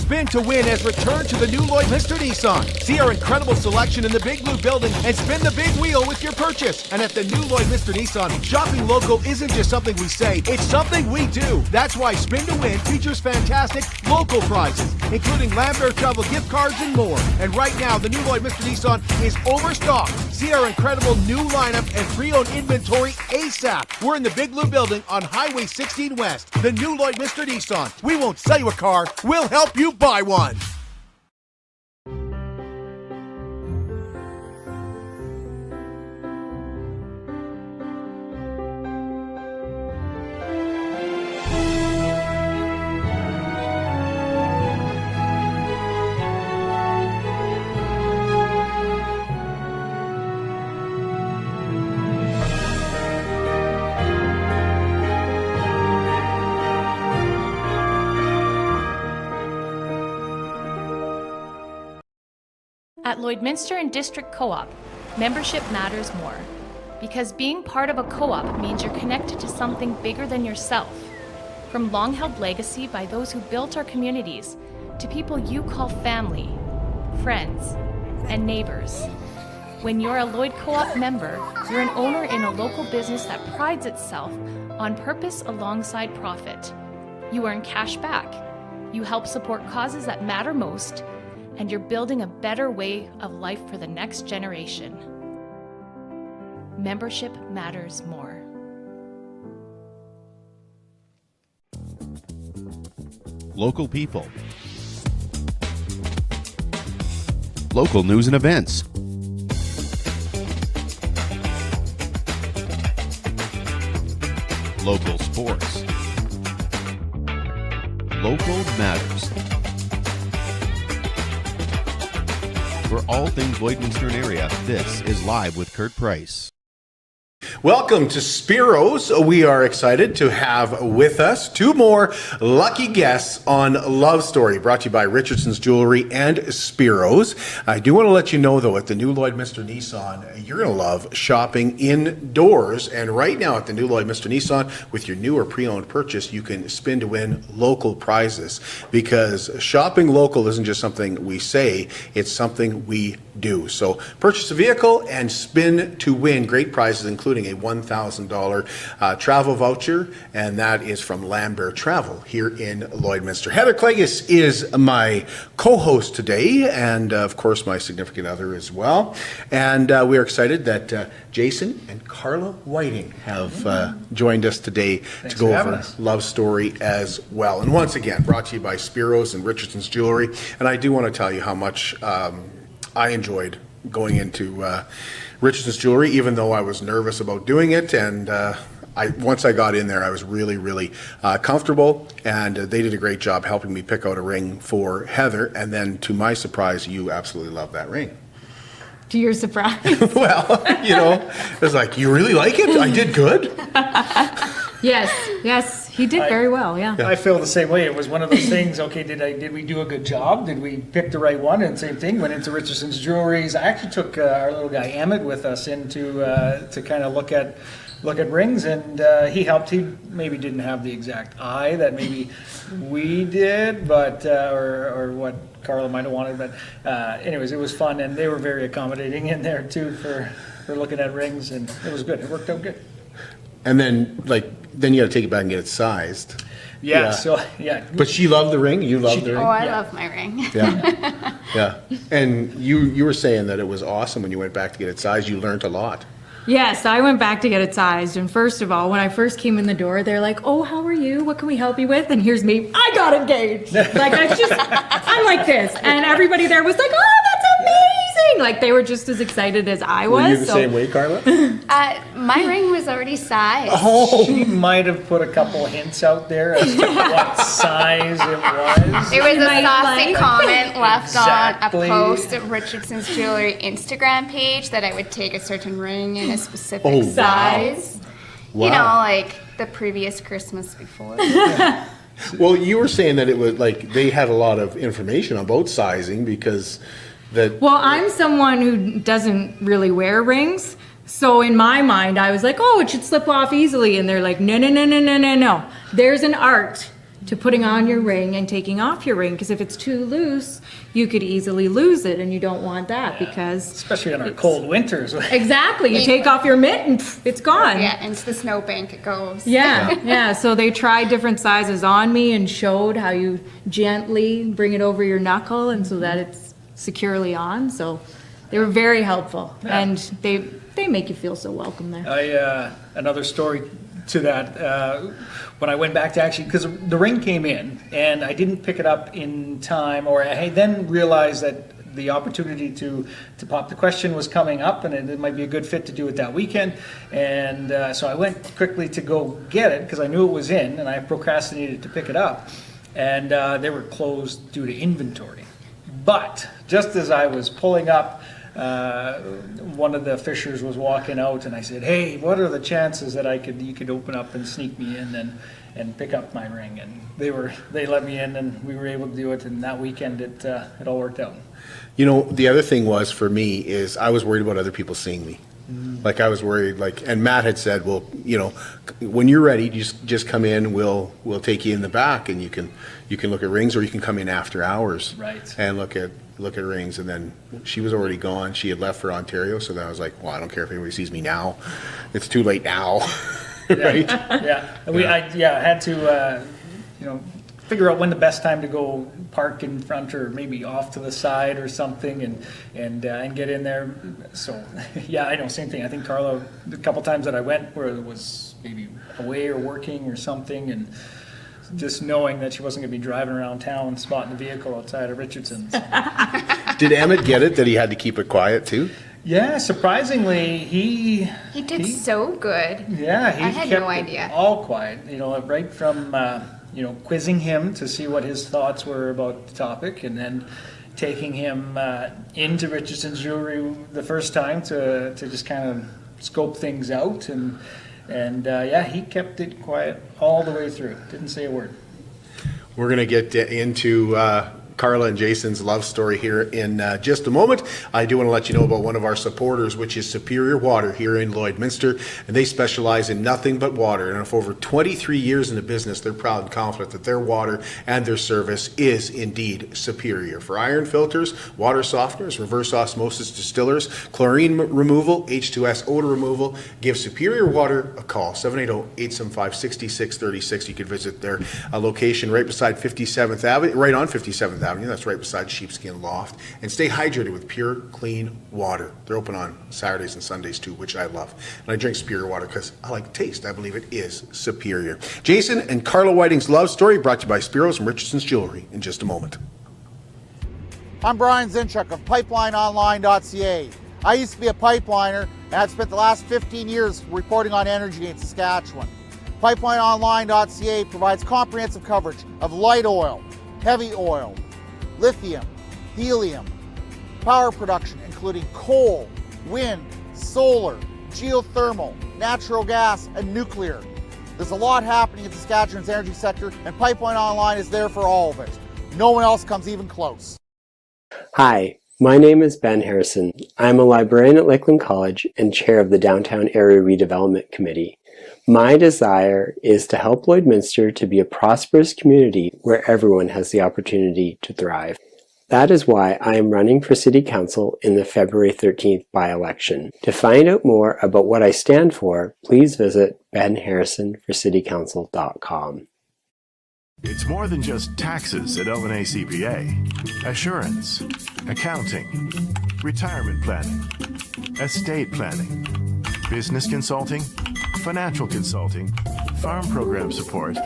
Spin to Win has returned to the new Lloyd Mr. Nissan. See our incredible selection in the Big Blue Building and spin the big wheel with your purchase. And at the new Lloyd Mr. Nissan, shopping local isn't just something we say, it's something we do. That's why Spin to Win features fantastic local prizes, including Lambert travel gift cards and more. And right now, the new Lloyd Mr. Nissan is overstocked. See our incredible new lineup and pre-owned inventory ASAP. We're in the Big Blue Building on Highway 16 West. The new Lloyd Mr. Nissan. We won't sell you a car, we'll help you buy one. At Lloydminster and District Co-op, membership matters more. Because being part of a co-op means you're connected to something bigger than yourself. From long-held legacy by those who built our communities, to people you call family, friends, and neighbors. When you're a Lloyd Co-op member, you're an owner in a local business that prides itself on purpose alongside profit. You earn cash back. You help support causes that matter most, and you're building a better way of life for the next generation. Membership matters more. Local people. Local news and events. Local sports. Local matters. For all things Lloydminster and area, this is Live with Kurt Price. Welcome to Spiro's. We are excited to have with us two more lucky guests on Love Story, brought to you by Richardsons Jewellery and Spiro's. I do want to let you know, though, at the new Lloyd Mr. Nissan, you're going to love shopping indoors. And right now at the new Lloyd Mr. Nissan, with your new or pre-owned purchase, you can spin to win local prizes. Because shopping local isn't just something we say, it's something we do. So purchase a vehicle and spin to win great prizes, including a $1,000 travel voucher, and that is from Lambert Travel here in Lloydminster. Heather Clegis is my co-host today, and of course my significant other as well. And we are excited that Jason and Karla Whiting have joined us today to go over Love Story as well. And once again, brought to you by Spiro's and Richardsons Jewellery. And I do want to tell you how much I enjoyed going into Richardsons Jewellery, even though I was nervous about doing it. And once I got in there, I was really, really comfortable. And they did a great job helping me pick out a ring for Heather. And then, to my surprise, you absolutely love that ring. To your surprise. Well, you know, it was like, you really like it? I did good? Yes, he did very well, yeah. I feel the same way. It was one of those things, okay, did we do a good job? Did we pick the right one? And same thing, went into Richardson's Jewelries. I actually took our little guy Emmett with us in to kind of look at rings, and he helped. He maybe didn't have the exact eye that maybe we did, but or what Karla might have wanted. But anyways, it was fun, and they were very accommodating in there too for looking at rings, and it was good. It worked out good. And then you got to take it back and get it sized. Yeah. But she loved the ring. You loved the ring. Oh, I love my ring. Yeah, yeah. And you were saying that it was awesome when you went back to get it sized. You learned a lot. Yes, I went back to get it sized, and first of all, when I first came in the door, they're like, "Oh, how are you? What can we help you with?" And here's me, I got engaged. Like I'm like this, and everybody there was like, "Oh, that's amazing!" Like they were just as excited as I was. Were you the same way, Karla? My ring was already sized. Oh, She might have put a couple hints out there as to what size it was. It was a might saucy like. comment left Exactly. on a post at Richardson's Jewellery Instagram page that I would take a certain ring in a specific Oh, wow. size. Wow. You know, like the previous Christmas before. Well, you were saying that it was like they had a lot of information about sizing because that. Well, I'm someone who doesn't really wear rings. So in my mind, I was like, oh, it should slip off easily. And they're like, no. There's an art to putting on your ring and taking off your ring, because if it's too loose, you could easily lose it, and you don't want that because Especially in our cold winters. exactly, you take off your mitt and it's gone. Yeah, into the snowbank it goes. Yeah. So they tried different sizes on me and showed how you gently bring it over your knuckle and so that it's securely on. So they were very helpful, and they make you feel so welcome there. Another story to that, when I went back to actually, because the ring came in and I didn't pick it up in time, or I then realized that the opportunity to pop the question was coming up, and it might be a good fit to do it that weekend. And so I went quickly to go get it because I knew it was in, and I procrastinated to pick it up. And they were closed due to inventory. But just as I was pulling up, one of the fishers was walking out, and I said, "Hey, what are the chances that you could open up and sneak me in and pick up my ring?" And they let me in, and we were able to do it. And that weekend, it all worked out. You know, the other thing was for me is I was worried about other people seeing me. Like I was worried, and Matt had said, "Well, you know, when you're ready, just come in. We'll take you in the back, and you can look at rings, or you can come in after hours, Right. and look at rings." And then she was already gone. She had left for Ontario, so then I was like, "Well, I don't care if anybody sees me now. It's too late now." Right? Yeah, I had to, figure out when the best time to go park in front or maybe off to the side or something, and get in there. So yeah, I know, same thing. I think Karla, a couple times that I went where it was maybe away or working or something, and just knowing that she wasn't going to be driving around town spotting the vehicle outside of Richardson's. Did Emmett get it that he had to keep it quiet too? Yeah, surprisingly, he did so good. Yeah, he I had kept no it idea. all quiet. Right from quizzing him to see what his thoughts were about the topic, and then taking him into Richardson's Jewellery the first time to just kind of scope things out, and he kept it quiet all the way through. Didn't say a word. We're going to get into Karla and Jason's love story here in just a moment. I do want to let you know about one of our supporters, which is Superior Water here in Lloydminster, and they specialize in nothing but water. And for over 23 years in the business, they're proud and confident that their water and their service is indeed superior. For iron filters, water softeners, reverse osmosis distillers, chlorine removal, H2S odor removal, give Superior Water a call, 780-875-6636. You can visit their location right beside 57th Avenue, right on 57th Avenue. That's right beside Sheepskin Loft. And stay hydrated with pure, clean water. They're open on Saturdays and Sundays too, which I love. And I drink Superior Water because I like the taste. I believe it is superior. Jason and Karla Whiting's love story brought to you by Spiro's and Richardsons Jewellery in just a moment. I'm Brian Zinchuk of PipelineOnline.ca. I used to be a pipeliner, and I've spent the last 15 years reporting on energy in Saskatchewan. PipelineOnline.ca provides comprehensive coverage of light oil, heavy oil, lithium, helium, power production including coal, wind, solar, geothermal, natural gas, and nuclear. There's a lot happening in Saskatchewan's energy sector, and Pipeline Online is there for all of it. No one else comes even close. Hi, my name is Ben Harrison. I'm a librarian at Lakeland College and chair of the Downtown Area Redevelopment Committee. My desire is to help Lloydminster to be a prosperous community where everyone has the opportunity to thrive. That is why I am running for City Council in the February 13th by-election. To find out more about what I stand for, please visit benharrisonforcitycouncil.com. It's more than just taxes at LNA CPA. Assurance, accounting, retirement planning, estate planning, business consulting, financial consulting, farm program support,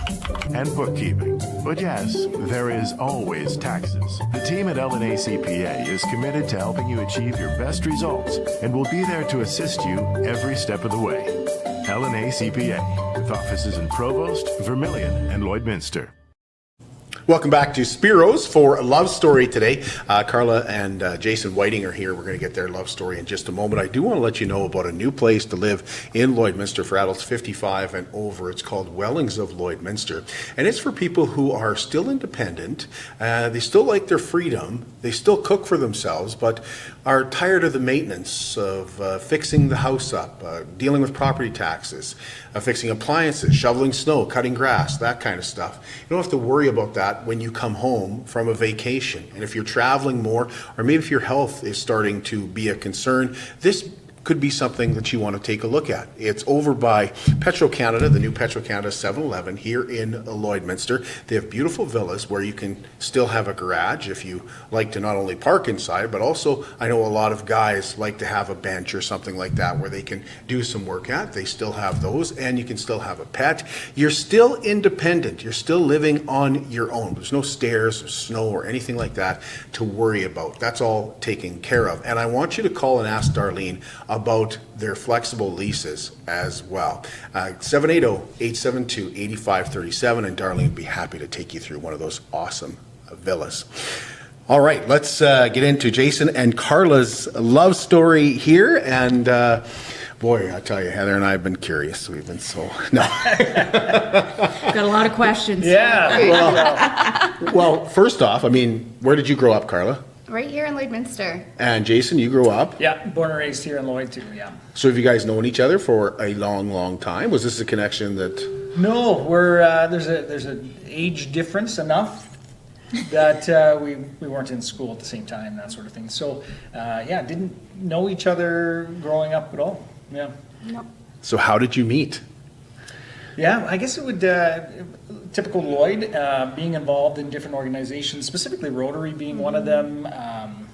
and bookkeeping. But yes, there is always taxes. The team at LNA CPA is committed to helping you achieve your best results and will be there to assist you every step of the way. LNA CPA, with offices in Provost, Vermilion, and Lloydminster. Welcome back to Spiro's for Love Story today. Karla and Jason Whiting are here. We're going to get their love story in just a moment. I do want to let you know about a new place to live in Lloydminster for adults 55 and over. It's called Wellings of Lloydminster. And it's for people who are still independent. They still like their freedom. They still cook for themselves, but are tired of the maintenance of fixing the house up, dealing with property taxes, fixing appliances, shoveling snow, cutting grass, that kind of stuff. You don't have to worry about that when you come home from a vacation. And if you're traveling more, or maybe if your health is starting to be a concern, this could be something that you want to take a look at. It's over by Petro-Canada, the new Petro-Canada 7-Eleven here in Lloydminster. They have beautiful villas where you can still have a garage if you like to not only park inside, but also I know a lot of guys like to have a bench or something like that where they can do some work at. They still have those, and you can still have a pet. You're still independent. You're still living on your own. There's no stairs or snow or anything like that to worry about. That's all taken care of. And I want you to call and ask Darlene about their flexible leases as well. 780-872-8537, and Darlene would be happy to take you through one of those awesome villas. All right, let's get into Jason and Karla's love story here. And boy, I tell you, Heather and I have been curious. We've been so, no. Got a lot of questions. Yeah. Well, first off, I mean, where did you grow up, Karla? Right here in Lloydminster. And Jason, you grew up? Yeah, born and raised here in Lloyd too, yeah. So have you guys known each other for a long, long time? Was this a connection that... No, we're there's an age difference enough that we weren't in school at the same time, that sort of thing. So yeah, didn't know each other growing up at all. Yeah. Nope. So how did you meet? Yeah, I guess it would, typical Lloyd, being involved in different organizations, specifically Rotary being one of them.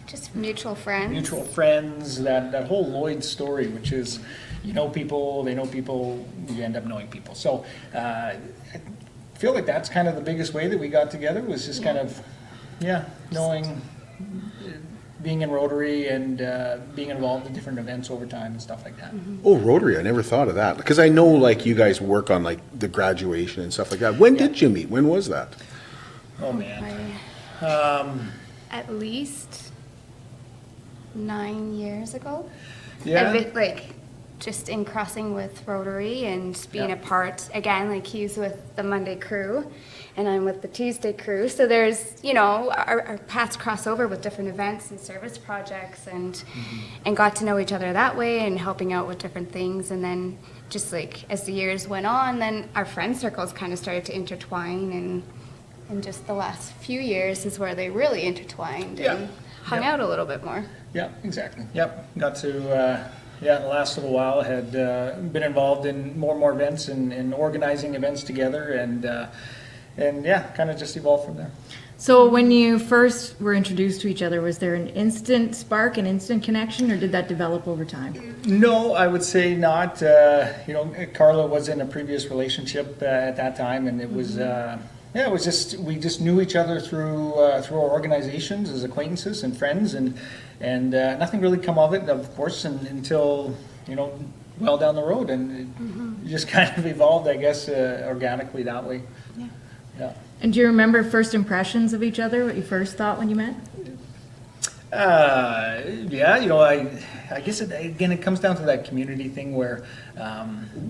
Just mutual friends. Mutual friends, that whole Lloyd story, which is, you know people, they know people, you end up knowing people. So I feel like that's kind of the biggest way that we got together, was just kind of, knowing, being in Rotary and being involved in different events over time and stuff like that. Oh, Rotary, I never thought of that. Because I know like you guys work on like the graduation and stuff like that. When did you meet? When was that? Oh man. At least 9 years ago. Yeah. Like just in crossing with Rotary and being Yeah. a part, again, like he's with the Monday crew and I'm with the Tuesday crew. So there's, you know, our paths cross over with different events and service projects and got to know each other that way and helping out with different things. And then just like as the years went on, then our friend circles kind of started to intertwine, and just the last few years is where they really intertwined and hung out a little bit more. Yeah, exactly. Yep, got to, in the last little while had been involved in more and more events and organizing events together, and kind of just evolved from there. So when you first were introduced to each other, was there an instant spark, an instant connection, or did that develop over time? No, I would say not. Karla was in a previous relationship at that time, and it was, it was just, we just knew each other through our organizations as acquaintances and friends, and nothing really come of it, of course, until, well down the road, and it just kind of evolved, I guess, organically that way. Yeah. And do you remember first impressions of each other, what you first thought when you met? I guess it comes down to that community thing where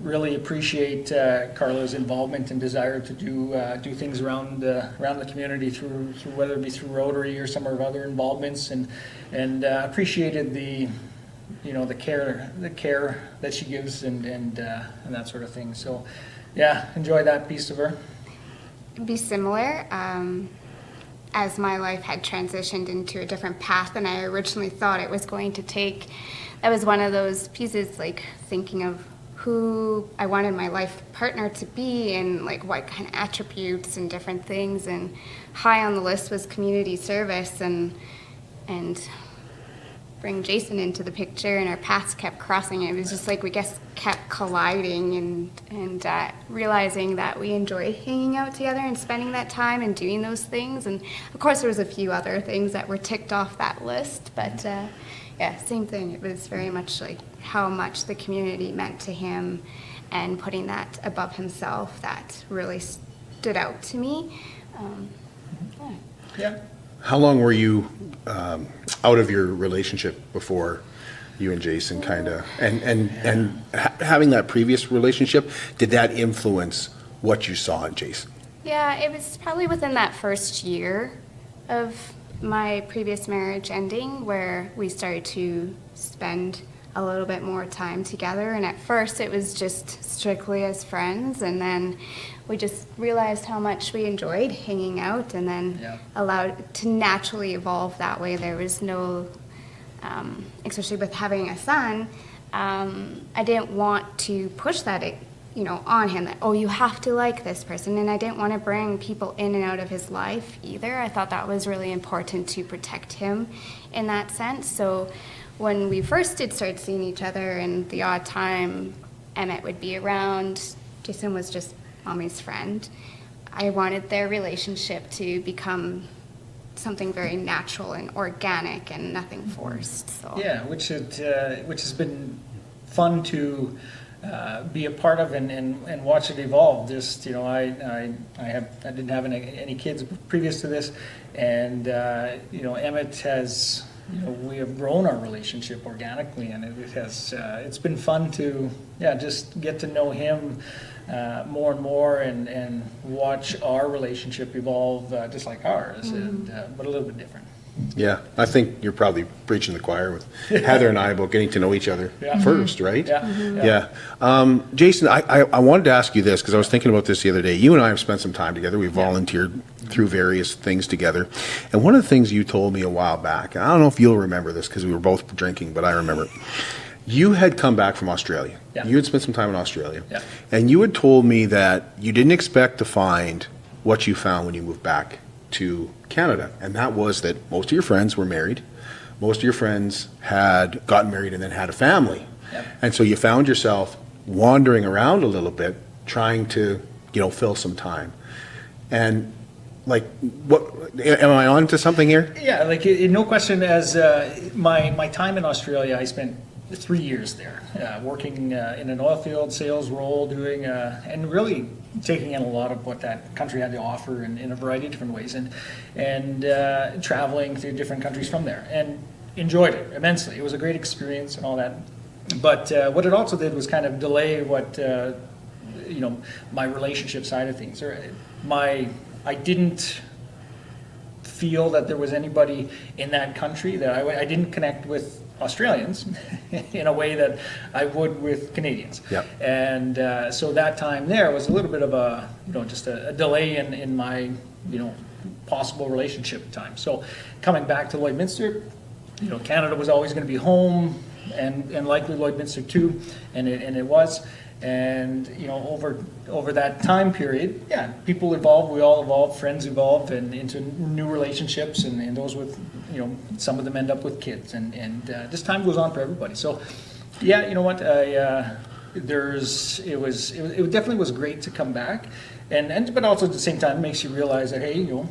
really appreciate Karla's involvement and desire to do things around the community through whether it be through Rotary or some of her other involvements, and appreciated the care that she gives and that sort of thing. So enjoy that piece of her. Be similar. As my life had transitioned into a different path than I originally thought it was going to take, that was one of those pieces, like thinking of who I wanted my life partner to be and like what kind of attributes and different things. And high on the list was community service, and bring Jason into the picture, and our paths kept crossing. It was just like we kept colliding and realizing that we enjoy hanging out together and spending that time and doing those things. And of course there was a few other things that were ticked off that list, but same thing. It was very much like how much the community meant to him, and putting that above himself, that really stood out to me. Yeah. How long were you out of your relationship before you and Jason kind of, having that previous relationship, did that influence what you saw in Jason? Yeah, it was probably within that first year of my previous marriage ending where we started to spend a little bit more time together. And at first it was just strictly as friends, and then we just realized how much we enjoyed hanging out, and then allowed it to naturally evolve that way. There was no, especially with having a son, I didn't want to push that, on him, that, oh, you have to like this person. And I didn't want to bring people in and out of his life either. I thought that was really important to protect him in that sense. So when we first did start seeing each other, and the odd time Emmett would be around, Jason was just mommy's friend. I wanted their relationship to become something very natural and organic and nothing forced. So Yeah, which has been fun to be a part of and watch it evolve. Just I didn't have any kids previous to this, and Emmett has. We have grown our relationship organically, and it's been fun to just get to know him more and more, and watch our relationship evolve just like ours, but a little bit different. Yeah, I think you're probably preaching the choir with Heather and I about getting to know each other first, right? Jason, I wanted to ask you this because I was thinking about this the other day. You and I have spent some time together. We volunteered through various things together. And one of the things you told me a while back, and I don't know if you'll remember this because we were both drinking, but I remember it. You had come back from Australia. Yeah. You had spent some time in Australia. Yeah. And you had told me that you didn't expect to find what you found when you moved back to Canada, and that was that most of your friends were married, most of your friends had gotten married and then had a family. Yep. And so you found yourself wandering around a little bit trying to fill some time. And like, what am I on to something here? Yeah, like no question. As my time in Australia, I spent 3 years there, working in an oil field sales role, doing and really taking in a lot of what that country had to offer in a variety of different ways, and traveling through different countries from there, and enjoyed it immensely. It was a great experience and all that. But what it also did was kind of delay what my relationship side of things. I didn't feel that there was anybody in that country that I didn't connect with Australians in a way that I would with Canadians. Yep. And so that time there was a little bit of just a delay in my, possible relationship time. So coming back to Lloydminster, Canada was always going to be home, and likely Lloydminster too, and it was. And over that time period, people evolved, we all evolved, friends evolved, and into new relationships, and those with, some of them end up with kids, and just time goes on for everybody. So, you know what, it definitely was great to come back, but also at the same time it makes you realize that, hey, you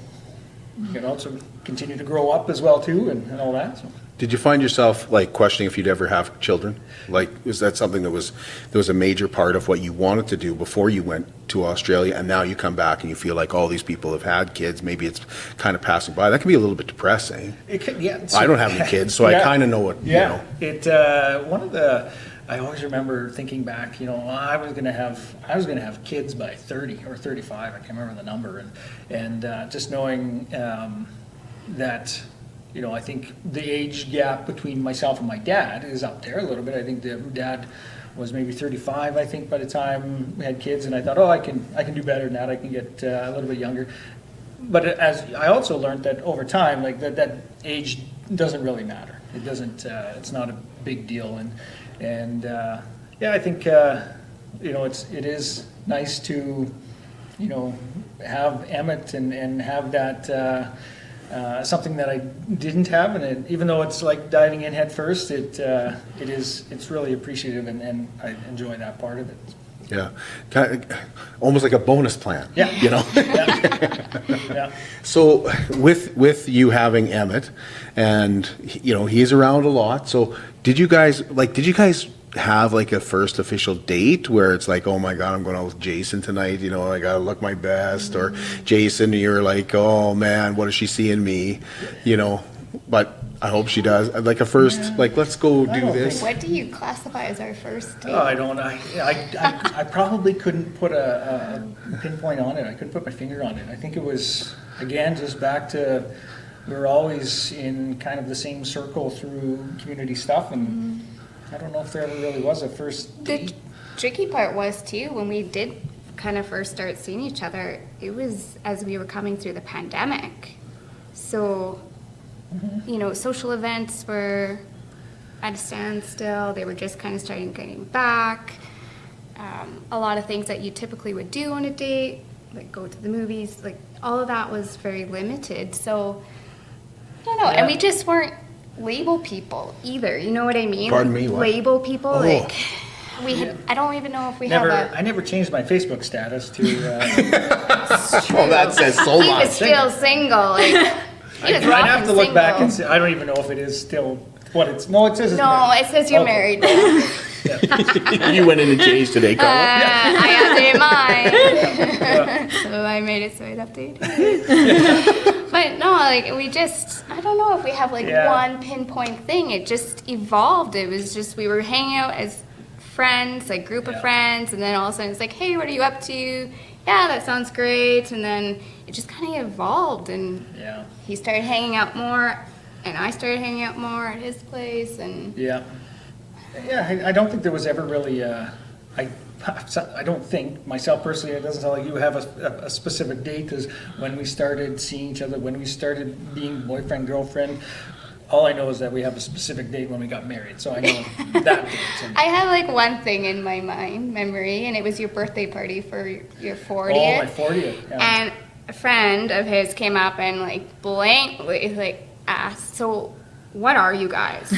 can also continue to grow up as well too, and all that. So. Did you find yourself like questioning if you'd ever have children? Like, was that something that was a major part of what you wanted to do before you went to Australia, and now you come back and you feel like all these people have had kids, maybe it's kind of passing by? That can be a little bit depressing. It could, yeah. I don't have any kids, so I kind of know what, It I always remember thinking back, I was gonna have kids by 30 or 35, I can't remember the number, and just knowing that, I think the age gap between myself and my dad is up there a little bit. I think the dad was maybe 35, I think, by the time we had kids, and I thought, I can do better than that. I can get a little bit younger. But as I also learned that over time, like that age doesn't really matter. It doesn't. It's not a big deal. And I think it is nice to have Emmett and have that. Something that I didn't have, and even though it's like diving in head first, it's really appreciative, and I enjoy that part of it. Yeah, kind of, almost like a bonus plan. Yeah. Yeah. So with you having Emmett, and he's around a lot. So did you guys have like a first official date where it's like, oh my God, I'm going out with Jason tonight, you know, I gotta look my best, or Jason, you're like, oh man, what does she see in me, you know? But I hope she does. Like a first, like, let's go do don't this. What do you classify as our first date? Oh, I don't, I probably couldn't put a pinpoint on it. I couldn't put my finger on it. I think it was, again, just back to, we were always in kind of the same circle through community stuff, and I don't know if there ever really was a first The date. tricky part was too, when we did kind of first start seeing each other, it was as we were coming through the pandemic. So, you know, social events were at a standstill. They were just kind of getting back. A lot of things that you typically would do on a date, like go to the movies, like all of that was very limited. So, I don't know. And we just weren't label people either. You know what I mean? Pardon me, what? Label people, Oh. like we had, I don't even know if we have a. I never changed my Facebook status to, Oh, that says so He was much. still single. Like, he was I'd have to look back and single. see, I don't even know if it is still what it's, no, it says it's No, married. it says you're Okay. married now. You went into Jay's today, Karla. I updated mine. So I made it so it updated. But no, like we just, I don't know if we have like Yeah. one pinpoint thing. It just evolved. It was just, we were hanging out as friends, like group of friends, and then all of a sudden it's like, hey, what are you up to? Yeah, that sounds great. And then it just kind of evolved, and Yeah, he started hanging out more, and I started hanging out more at his place, and yeah. Yeah, I don't think there was ever really, I don't think, myself personally, it doesn't sound like you have a specific date, because when we started seeing each other, when we started being boyfriend, girlfriend, all I know is that we have a specific date when we got married, so I know that date. And- I have like one thing in my memory, and it was your birthday party for your 40th. Oh, my 40th, yeah. And a friend of his came up and like blankly like asked, so what are you guys?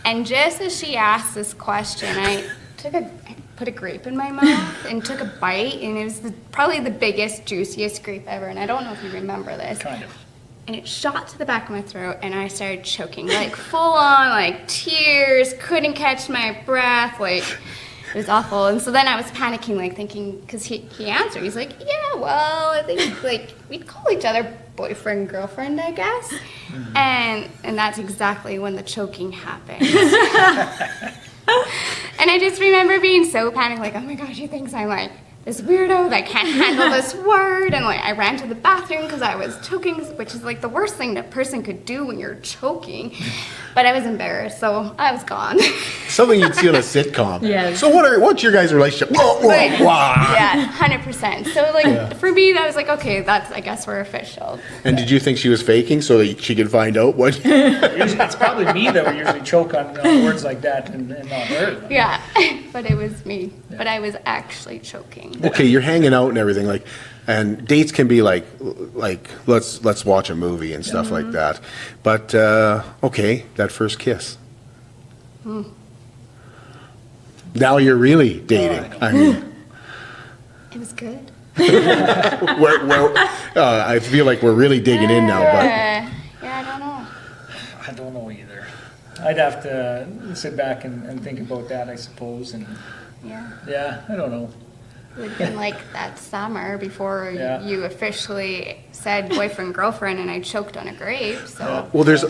And just as she asked this question, I put a grape in my mouth and took a bite, and it was probably the biggest, juiciest grape ever, and I don't know if you remember this. Kind of. And it shot to the back of my throat, and I started choking, like full on, like tears, couldn't catch my breath, like it was awful. And so then I was panicking, like thinking, because he answered, he's like, yeah, well, I think like we'd call each other boyfriend, girlfriend, I guess. And that's exactly when the choking happened. And I just remember being so panicked, like, oh my gosh, he thinks I'm like this weirdo that can't handle this word, and like I ran to the bathroom because I was choking, which is like the worst thing that person could do when you're choking. But I was embarrassed, so I was gone. Something you'd see on a sitcom. Yes. So what's your guys' relationship? Whoa, whoa, Like, whoa. yeah, 100%. So like for me, that was like, okay, I guess we're official. And did you think she was faking so that she could find out what? Usually, it's probably me that would usually choke on words like that and not her. Yeah, but it was me. But I was actually choking. Okay, you're hanging out and everything, like, and dates can be like let's watch a movie and stuff like that. But okay, that first kiss. Now you're really dating. I mean, It was good. I feel like we're really digging in now, but. Yeah, I don't know. I don't know either. I'd have to sit back and think about that, I suppose, and Yeah. I don't know. It would have been like that summer before Yeah. you officially said boyfriend, girlfriend, and I choked on a grape, so. Well, there's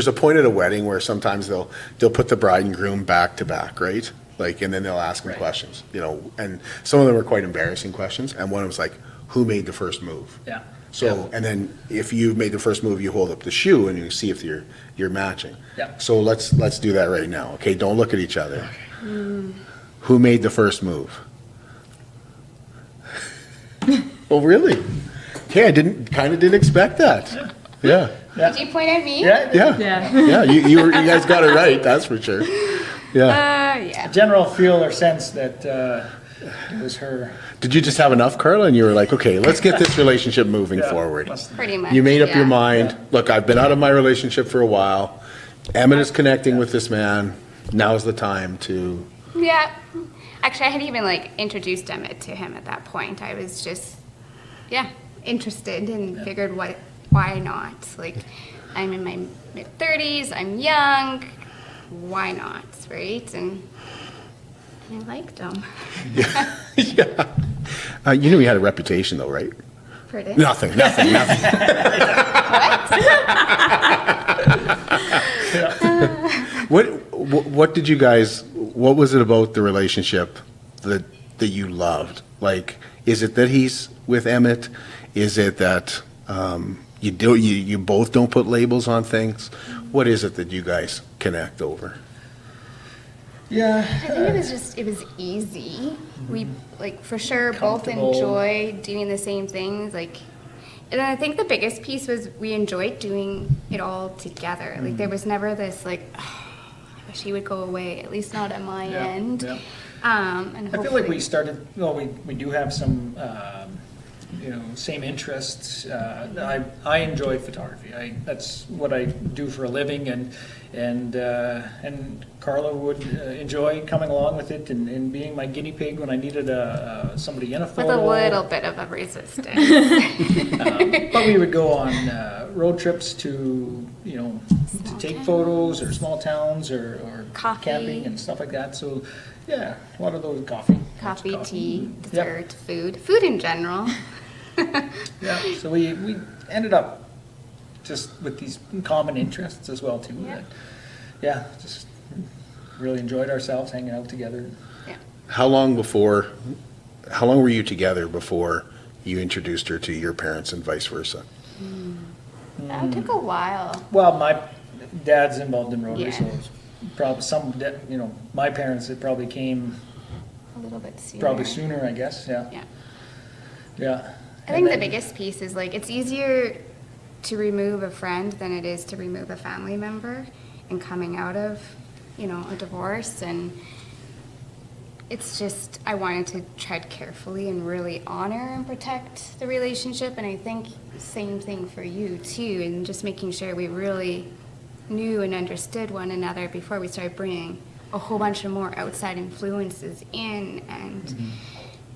a point at a wedding where sometimes they'll put the bride and groom back to back, right? Like, and then they'll ask them questions, you know, and some of them are quite embarrassing questions, and one was like, who made the first move? Yeah. So, and then if you made the first move, you hold up the shoe and you see if you're matching. Yeah. So let's do that right now, okay? Don't look at each other. Who made the first move? Oh, really? Okay, I didn't expect that. Yeah. Did you point at me? Yeah. Yeah. You guys got it right, that's for sure. Yeah. Yeah. General feel or sense that it was her. Did you just have enough, Karla, and you were like, okay, let's get this relationship moving forward? Pretty much. You made up yeah. your mind. Look, I've been out of my relationship for a while. Emmett is connecting with this man. Now's the time to. Yeah. Actually, I had even like introduced Emmett to him at that point. I was just, interested and figured why not? Like, I'm in my mid-30s, I'm young, why not, right? And I liked them. Yeah. You knew he had a reputation, though, right? Pretty. Nothing. What did you guys? What was it about the relationship that you loved? Like, is it that he's with Emmett? Is it that you both don't put labels on things? What is it that you guys connect over? Yeah. I think it was easy. We, like, for sure both Comfortable. enjoy doing the same things. Like, and I think the biggest piece was we enjoyed doing it all together. Like, there was never this, like, oh, I wish he would go away, at least not at my end. Yeah. And I feel like hopefully- we started, well, we do have some, same interests. I enjoy photography. That's what I do for a living, and Karla would enjoy coming along with it and being my guinea pig when I needed somebody in a with photo. a little bit of a resistance. But we would go on road trips to take photos, or small towns, or Coffee. camping and stuff like that. So yeah, a lot of those coffee, Coffee, tea, Yep. dessert, food in general. Yeah, so we ended up just with these common interests as well too. Yeah. That, yeah, just really enjoyed ourselves hanging out together. Yeah. How long were you together before you introduced her to your parents and vice versa? That took a while. Well, my dad's involved in Rotary, Yeah. so it's probably my parents, it probably came A little bit sooner. probably sooner, I guess. Yeah. Yeah. Yeah. I think the biggest piece is, like, it's easier to remove a friend than it is to remove a family member and coming out of, a divorce. And it's just, I wanted to tread carefully and really honor and protect the relationship. And I think same thing for you too, and just making sure we really knew and understood one another before we started bringing a whole bunch of more outside influences in. And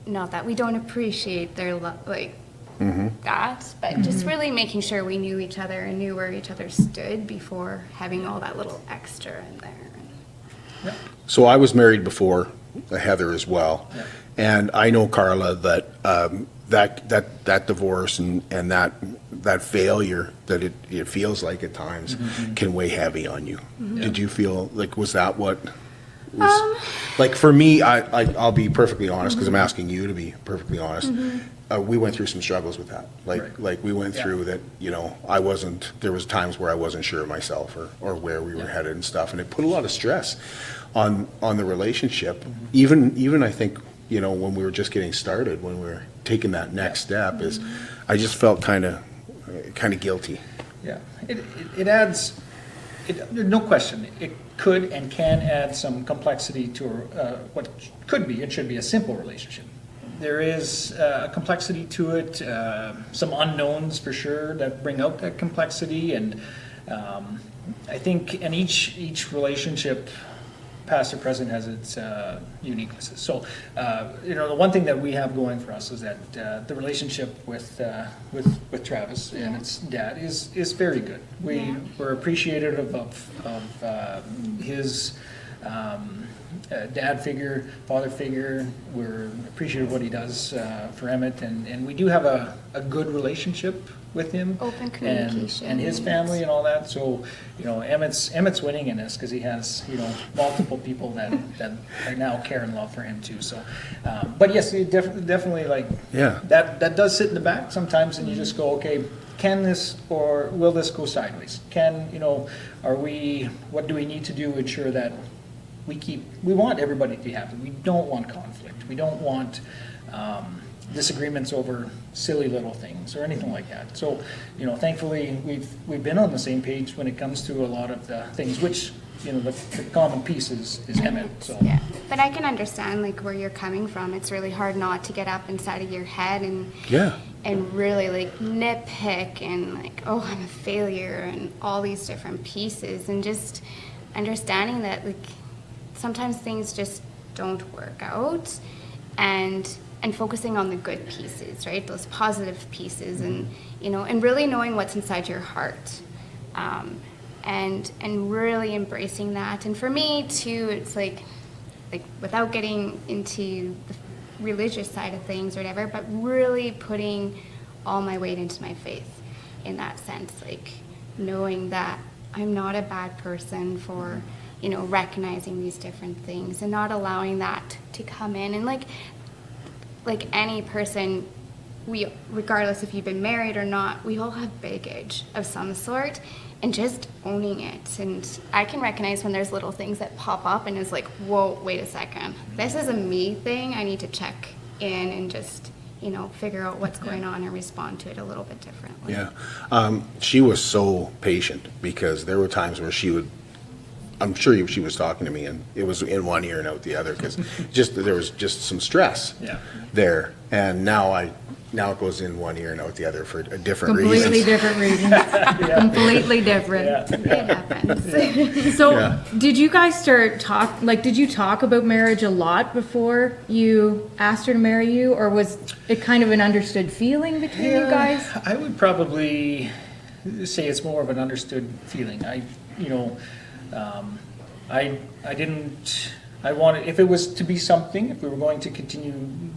not that we don't appreciate their that, but just really making sure we knew each other and knew where each other stood before having all that little extra in there. So I was married before Heather as well, and I know, Karla, that that divorce and that failure that it feels like at times can weigh heavy on you. Did you feel like, was that what was, like, for me? I'll be perfectly honest, because I'm asking you to be perfectly honest. We went through some struggles with that. Like we went through that. There was times where I wasn't sure of myself or where we were headed and stuff, and it put a lot of stress on the relationship. Even I think, when we were just getting started, when we were taking that next step, is I just felt kind of guilty. Yeah, it adds, no question, it could and can add some complexity to what could be, it should be a simple relationship. There is a complexity to it, some unknowns for sure that bring out that complexity, and I think, and each relationship, past or present, has its uniquenesses. So, the one thing that we have going for us is that the relationship with Travis and its dad is very good. We're appreciative of his dad figure, father figure. We're appreciative of what he does for Emmett, and we do have a good relationship with him. Open communication. And his family and all that. So, Emmett's winning in this because he has, multiple people that right now care and love for him too. So, but yes, it definitely that does sit in the back sometimes, and you just go, okay, can this or will this go sideways? What do we need to do to ensure that we want everybody to be happy. We don't want conflict. We don't want disagreements over silly little things or anything like that. So, thankfully we've been on the same page when it comes to a lot of the things, which, the common piece is Emmett. So. Yeah, but I can understand where you're coming from. It's really hard not to get up inside of your head and really nitpick and oh, I'm a failure and all these different pieces, and just understanding that sometimes things just don't work out, and focusing on the good pieces, right? Those positive pieces, and and really knowing what's inside your heart, and really embracing that. And for me too, it's like without getting into the religious side of things or whatever, but really putting all my weight into my faith in that sense, like knowing that I'm not a bad person for, you know, recognizing these different things and not allowing that to come in. And like any person, we, regardless if you've been married or not, we all have baggage of some sort, and just owning it. And I can recognize when there's little things that pop up and it's like, whoa, wait a second, this is a me thing. I need to check in and just, you know, figure out what's going on and respond to it a little bit differently. Yeah. She was so patient, because there were times where she would, I'm sure she was talking to me and it was in one ear and out the other, because there was just some stress there. And now it goes in one ear and out the other for a different reasons. Completely different reasons. Completely different. It happens. So did you guys did you talk about marriage a lot before you asked her to marry you, or was it kind of an understood feeling between you guys? I would probably say it's more of an understood feeling. I wanted, if it was to be something, if we were going to continue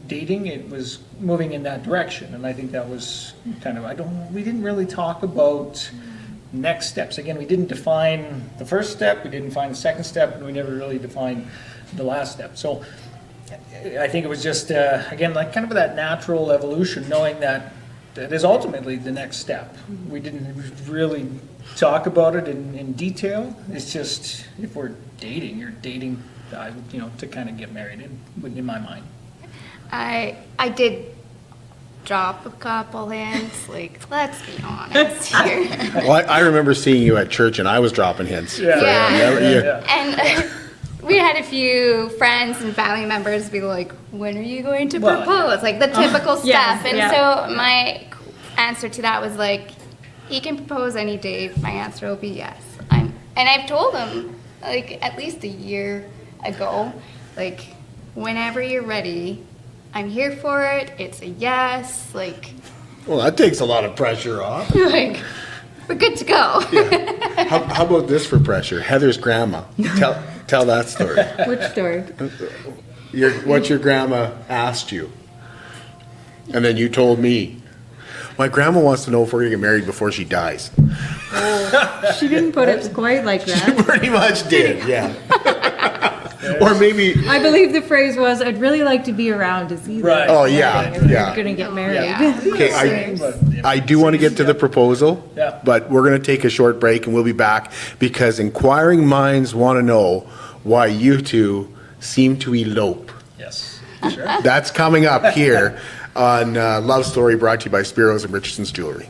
dating, it was moving in that direction. And I think that was kind of, we didn't really talk about next steps. Again, we didn't define the first step, we didn't define the second step, and we never really defined the last step. So I think it was just, again, like kind of that natural evolution, knowing that is ultimately the next step. We didn't really talk about it in detail. It's just, if we're dating, you're dating, to kind of get married in my mind. I did drop a couple hints, like, let's be honest here. Well, I remember seeing you at church and I was dropping hints. And we had a few friends and family members be like, when are you going to propose? Like the typical stuff. So my answer to that was like, he can propose any day. My answer will be yes. And I've told him, like, at least a year ago, like, whenever you're ready, I'm here for it. It's a yes. Like, well, that takes a lot of pressure off. Like, we're good to go. How about this for pressure? Heather's grandma. Tell that story. Which story? What your grandma asked you, and then you told me. My grandma wants to know if we're going to get married before she dies. Oh, she didn't put it quite like that. She pretty much did, yeah. Or maybe... I believe the phrase was, I'd really like to be around to see that. Right. Oh, yeah, if we're going to get married. Okay, I do want to get to the proposal, but we're going to take a short break and we'll be back, because inquiring minds want to know why you two seem to elope. Yes, sure. That's coming up here on Love Story, brought to you by Spiro's and Richardsons Jewellery.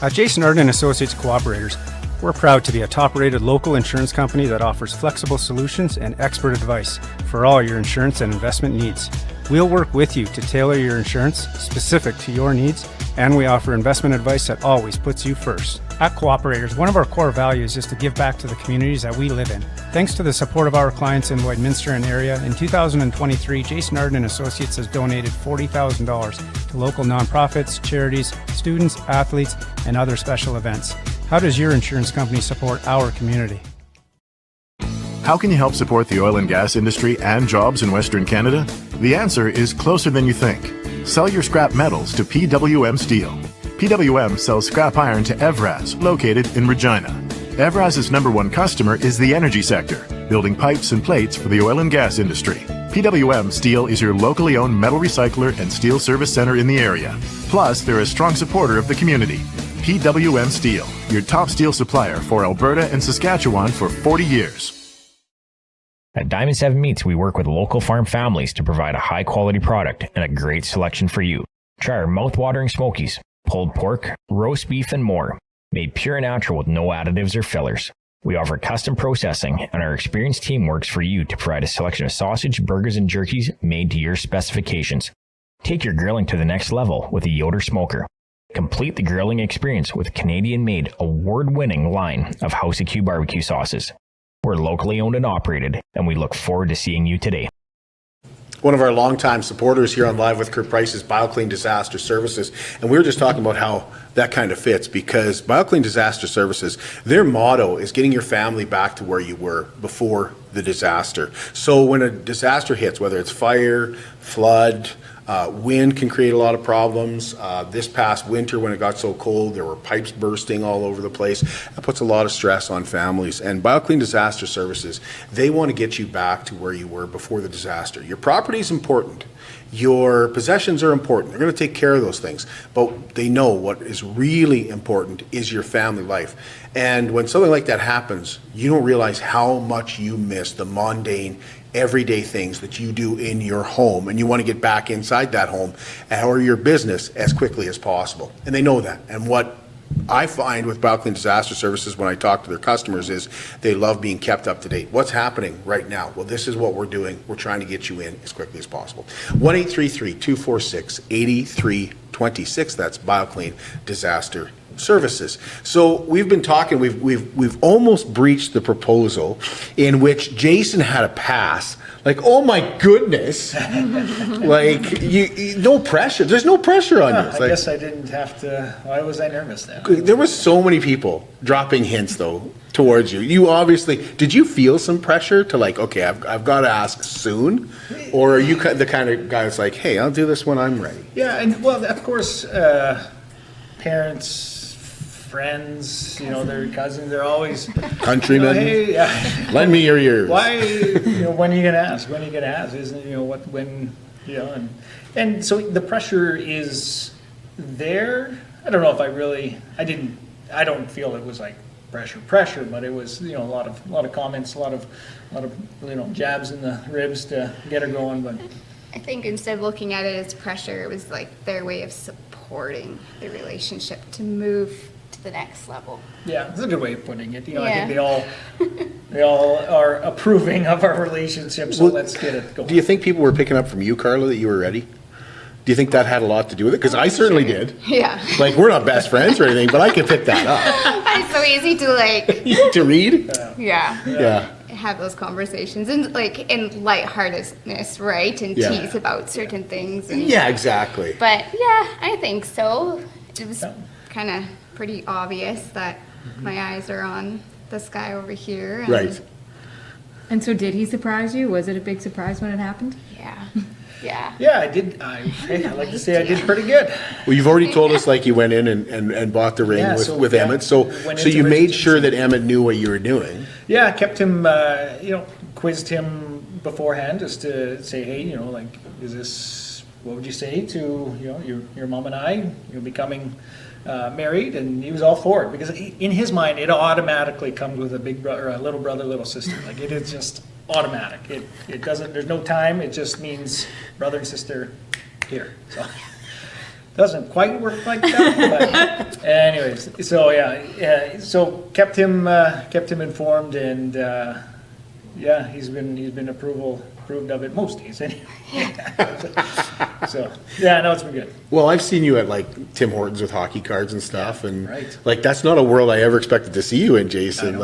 At Jason Arden Associates Cooperators, we're proud to be a top-rated local insurance company that offers flexible solutions and expert advice for all your insurance and investment needs. We'll work with you to tailor your insurance specific to your needs, and we offer investment advice that always puts you first. At Cooperators, one of our core values is to give back to the communities that we live in. Thanks to the support of our clients in Lloydminster and area, in 2023, Jason Arden Associates has donated $40,000 to local nonprofits, charities, students, athletes, and other special events. How does your insurance company support our community? How can you help support the oil and gas industry and jobs in Western Canada? The answer is closer than you think. Sell your scrap metals to PWM Steel. PWM sells scrap iron to Evraz, located in Regina. Evraz's #1 customer is the energy sector, building pipes and plates for the oil and gas industry. PWM Steel is your locally owned metal recycler and steel service center in the area. Plus, they're a strong supporter of the community. PWM Steel, your top steel supplier for Alberta and Saskatchewan for 40 years. At Diamond 7 Meats, we work with local farm families to provide a high-quality product and a great selection for you. Try our mouth-watering smokies, pulled pork, roast beef, and more, made pure and natural with no additives or fillers. We offer custom processing, and our experienced team works for you to provide a selection of sausage, burgers, and jerkies made to your specifications. Take your grilling to the next level with a Yoder smoker. Complete the grilling experience with Canadian-made, award-winning line of House of Q barbecue sauces. We're locally owned and operated, and we look forward to seeing you today. One of our longtime supporters here on Live with Kurt Price is BioClean Disaster Services, and we were just talking about how that kind of fits, because BioClean Disaster Services, their motto is getting your family back to where you were before the disaster. So when a disaster hits, whether it's fire, flood, wind can create a lot of problems. This past winter when it got so cold, there were pipes bursting all over the place. That puts a lot of stress on families. And BioClean Disaster Services, they want to get you back to where you were before the disaster. Your property is important. Your possessions are important. They're going to take care of those things. But they know what is really important is your family life. And when something like that happens, you don't realize how much you miss the mundane, everyday things that you do in your home, and you want to get back inside that home or your business as quickly as possible. And they know that. And what I find with BioClean Disaster Services when I talk to their customers is they love being kept up to date. What's happening right now? Well, this is what we're doing. We're trying to get you in as quickly as possible. 1-833-246-8326. That's BioClean Disaster Services. So we've been talking, we've almost breached the proposal in which Jason had a pass. Like, oh my goodness. Like, you no pressure. There's no pressure on you. I guess I didn't have to. Why was I nervous then? There was so many people dropping hints though towards you. You obviously, did you feel some pressure to like, okay, I've got to ask soon? Or are you the kind of guy that's like, hey, I'll do this when I'm ready? Yeah, and well, of course, parents, friends, their cousins, they're always countrymen. Hey, lend me your ears. Why? When are you gonna ask? When are you gonna ask? Isn't what when? And so the pressure is there. I don't know if I don't feel it was like pressure, but it was a lot of comments, a lot of jabs in the ribs to get her going. But I think instead of looking at it as pressure, it was like their way of supporting the relationship to move to the next level. Yeah, that's a good way of putting it. I think they all are approving of our relationship, so let's get it going. Do you think people were picking up from you, Karla, that you were ready? Do you think that had a lot to do with it? Because I certainly did. Yeah. Like, we're not best friends or anything, but I can pick that up. It's so easy to to read? Yeah. Have those conversations and like in lightheartedness, right? And tease about certain things. And, yeah, exactly. But yeah, I think so. It was kind of pretty obvious that my eyes are on this guy over here. And right. And so did he surprise you? Was it a big surprise when it happened? Yeah. Yeah. Yeah, I did. I like to say I did pretty good. Well, you've already told us like you went in and bought the ring with Emmett. So you made sure that Emmett knew what you were doing. Yeah, I kept him, quizzed him beforehand just to say, hey, like, is this, what would you say to, your mom and I, becoming married? And he was all for it because in his mind, it automatically comes with a big brother, a little brother, little sister. Like it is just automatic. It doesn't, there's no time. It just means brother and sister here. So doesn't quite work like that, but anyways, so so kept him informed, and he's been approved of it most days anyway. So no, it's been good. Well, I've seen you at like Tim Hortons with hockey cards and stuff, and right. like that's not a world I ever expected to see you in, Jason.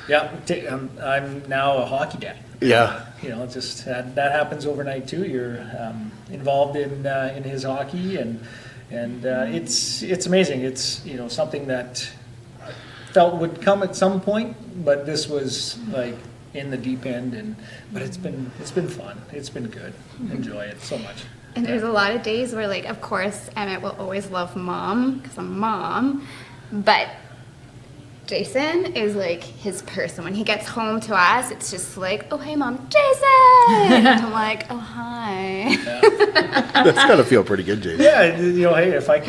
Yeah, I'm now a hockey dad. Yeah. Just that happens overnight too. You're involved in his hockey, and it's amazing. It's something that I felt would come at some point, but this was like in the deep end, but it's been fun. It's been good. Enjoy it so much. And there's a lot of days where, like, of course, Emmett will always love mom because I'm mom, but Jason is like his person. When he gets home to us, it's just like, oh, hey, Mom, Jason! And I'm like, oh, hi. That's got to feel pretty good, Jason. Yeah, hey, if I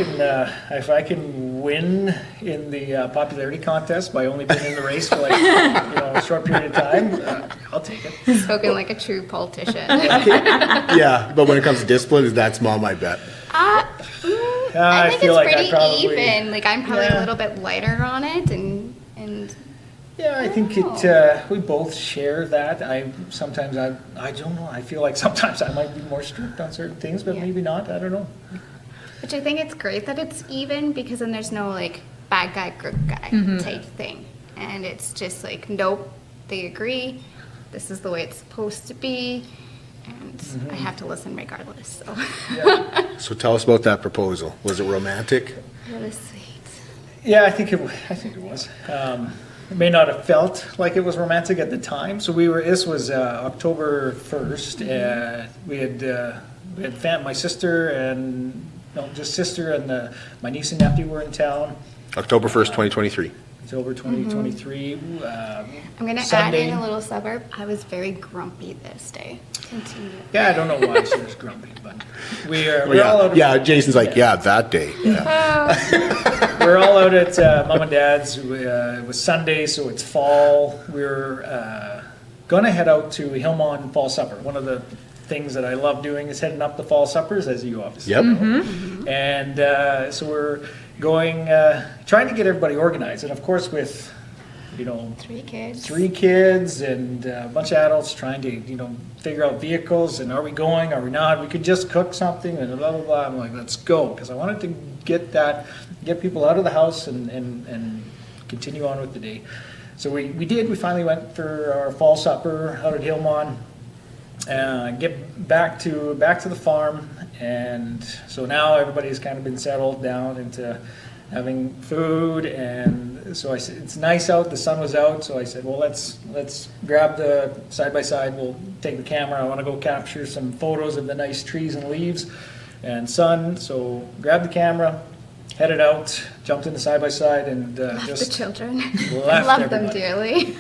can win in the popularity contest by only being in the race for like a short period of time, I'll take it. Spoken like a true politician. Yeah, but when it comes to discipline, that's Mom, I bet. I think it's pretty even. Like I'm probably a little bit lighter on it, and yeah, I think we both share that. I don't know. I feel like sometimes I might be more strict on certain things, but maybe not. I don't know. Which I think it's great that it's even because then there's no like bad guy, good guy type thing, and it's just like nope, they agree. This is the way it's supposed to be. And I have to listen regardless. So. So tell us about that proposal. Was it romantic? Really sweet. Yeah, I think it was. it may not have felt like it was romantic at the time. So this was October 1st. We had my sister and, just sister and my niece and nephew were in town. October 1st, 2023. October 2023. I'm going to add Sunday. in a little suburb. I was very grumpy this day. Continue. Yeah, I don't know why she was grumpy, but we're all out. Yeah, Jason's like, yeah, that day. Yeah. We're all out at Mom and Dad's. It was Sunday, so it's fall. We're going to head out to Hillmont Fall Supper. One of the things that I love doing is heading up the fall suppers, as you obviously know. And so we're going, trying to get everybody organized. And of course with, 3 kids and a bunch of adults trying to, figure out vehicles and are we going, are we not? We could just cook something and blah, blah, blah. I'm like, let's go. Because I wanted to get people out of the house and continue on with the day. So we did. We finally went for our fall supper out at Hillmont. Get back to the farm, and so now everybody's kind of been settled down into having food, and so I said it's nice out. The sun was out, so I said, well, let's grab the side by side. We'll take the camera. I want to go capture some photos of the nice trees and leaves and sun. So grabbed the camera, headed out, jumped in the side by side, and Left just the children. left Love everybody. them dearly.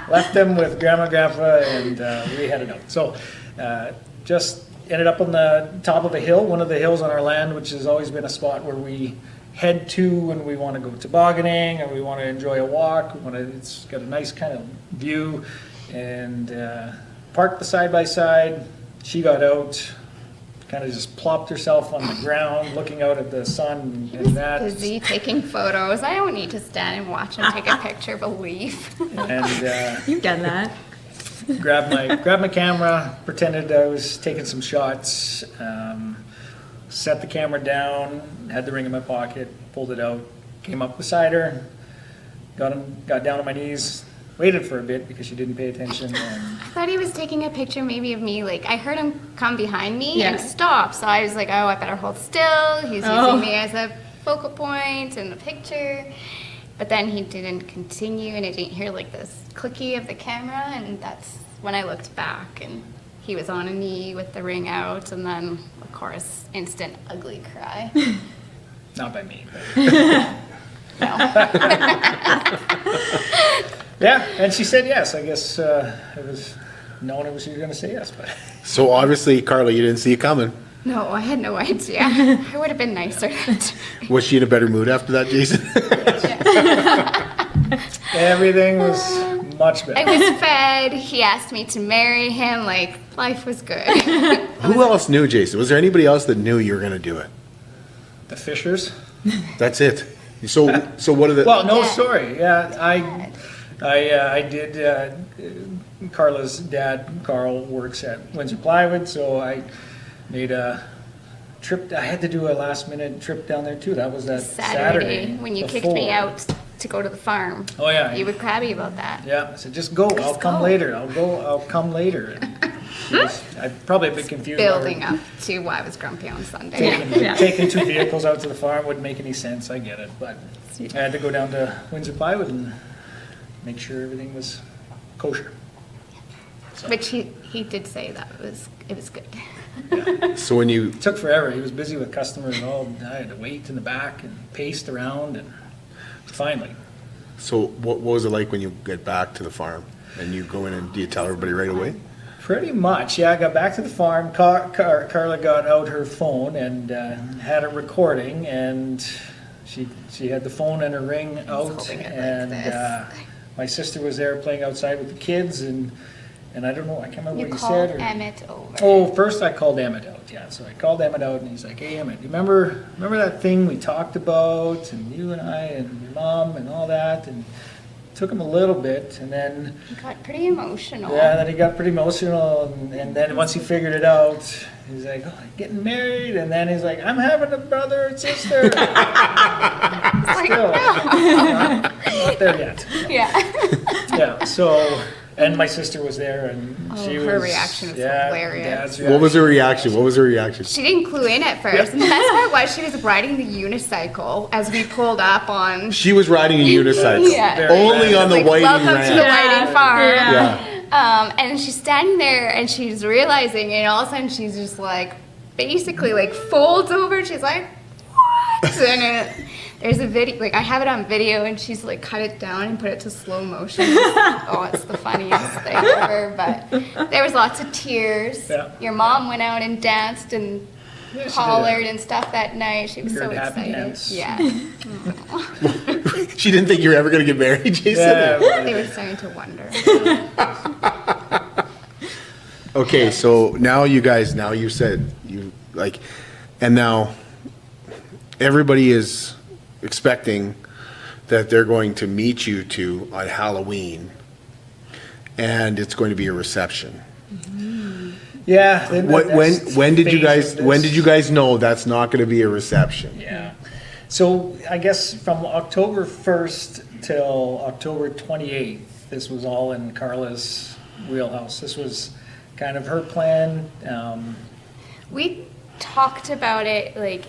Left them with Grandma and Grandpa, and we headed out. So just ended up on the top of a hill, one of the hills on our land, which has always been a spot where we head to when we want to go tobogganing or we want to enjoy a walk. It's got a nice kind of view, and parked the side by side. She got out, kind of just plopped herself on the ground, looking out at the sun He and was that. busy taking photos. I don't need to stand and watch him take a picture of a leaf. And You've done that. grabbed my camera, pretended I was taking some shots, set the camera down, had the ring in my pocket, pulled it out, came up beside her, got down on my knees, waited for a bit because she didn't pay attention. And I thought he was taking a picture maybe of me. Like, I heard him come behind me Yeah. and stop. So I was like, oh, I better hold still. He's using me as a focal point in the picture. But then he didn't continue, and I didn't hear like this clicky of the camera. And that's when I looked back, and he was on a knee with the ring out. And then, of course, instant ugly cry. not by me. No. Yeah, and she said yes. I guess it was known it was she was going to say yes, but So obviously, Karla, you didn't see it coming. No, I had no idea. I would have been nicer. Was she in a better mood after that, Jason? everything was much better. I was fed. He asked me to marry him. Like, life was good. Who else knew, Jason? Was there anybody else that knew you were going to do it? The Fishers. That's it. So what are the? Well, no Yeah. story. Yeah, I did. Karla's dad, Carl, works at Windsor Plywood, so I made a trip. I had to do a last-minute trip down there too. That was that Saturday when you kicked me before. out to go to the farm. Oh yeah. You were crabby about that. Yeah, I said, just go. I'll come go. later. I'll come later. I probably a bit confused. Building up to why I was grumpy on Sunday. Taking 2 vehicles out to the farm wouldn't make any sense. I get it, but I had to go down to Windsor Plywood and make sure everything was kosher. So, Which he did say that it was good. So when you it took forever. He was busy with customers and all. I had to wait in the back and pace around, and finally. So what was it like when you get back to the farm and you go in and do you tell everybody right away? Pretty much, yeah. I got back to the farm. Karla got out her phone and had it recording, and she had the phone and her ring out, holding it like and this. my sister was there playing outside with the kids, and I don't know, I can't remember You what you called said. Emmett over. Oh, first I called Emmett out, yeah. So I called Emmett out, and he's like, "Hey, Emmett, you remember that thing we talked about, and you and I and your mom and all that?" And it took him a little bit, and then He got pretty emotional. yeah, then he got pretty emotional, and then once he figured it out, he's like, "Oh, I'm getting married," and then he's like, "I'm having a brother and sister." It's like, Still, no. not there yet. Yeah. Yeah, so And my sister was there, and she was. Her reaction was hilarious. Dad's What was her reaction? What was her reaction? She didn't clue in at first. And the best part was she was riding the unicycle as we pulled up on. She was riding a unicycle. Yeah. Only on the Like, Whiting welcome Ranch. to the Whiting Farm. Yeah. And she's standing there and she's realizing, and all of a sudden she's just like, basically like folds over. And she's like, what? And there's a video, like I have it on video, and she's like cut it down and put it to slow motion. Oh, it's the funniest thing ever. But there was lots of tears. Yeah. Your mom went out and danced and Yeah, she hollered did. and stuff that night. She was so Heard happy excited. dance. Yeah. She didn't think you were ever going to get married, Jason? Yeah. They were starting to wonder. Okay, so now you guys, now you said, you like, and now everybody is expecting that they're going to meet you two on Halloween, and it's going to be a reception. Yeah. When did you guys know that's not going to be a reception? Yeah. So I guess from October 1st till October 28th, this was all in Karla's wheelhouse. This was kind of her plan. We talked about it like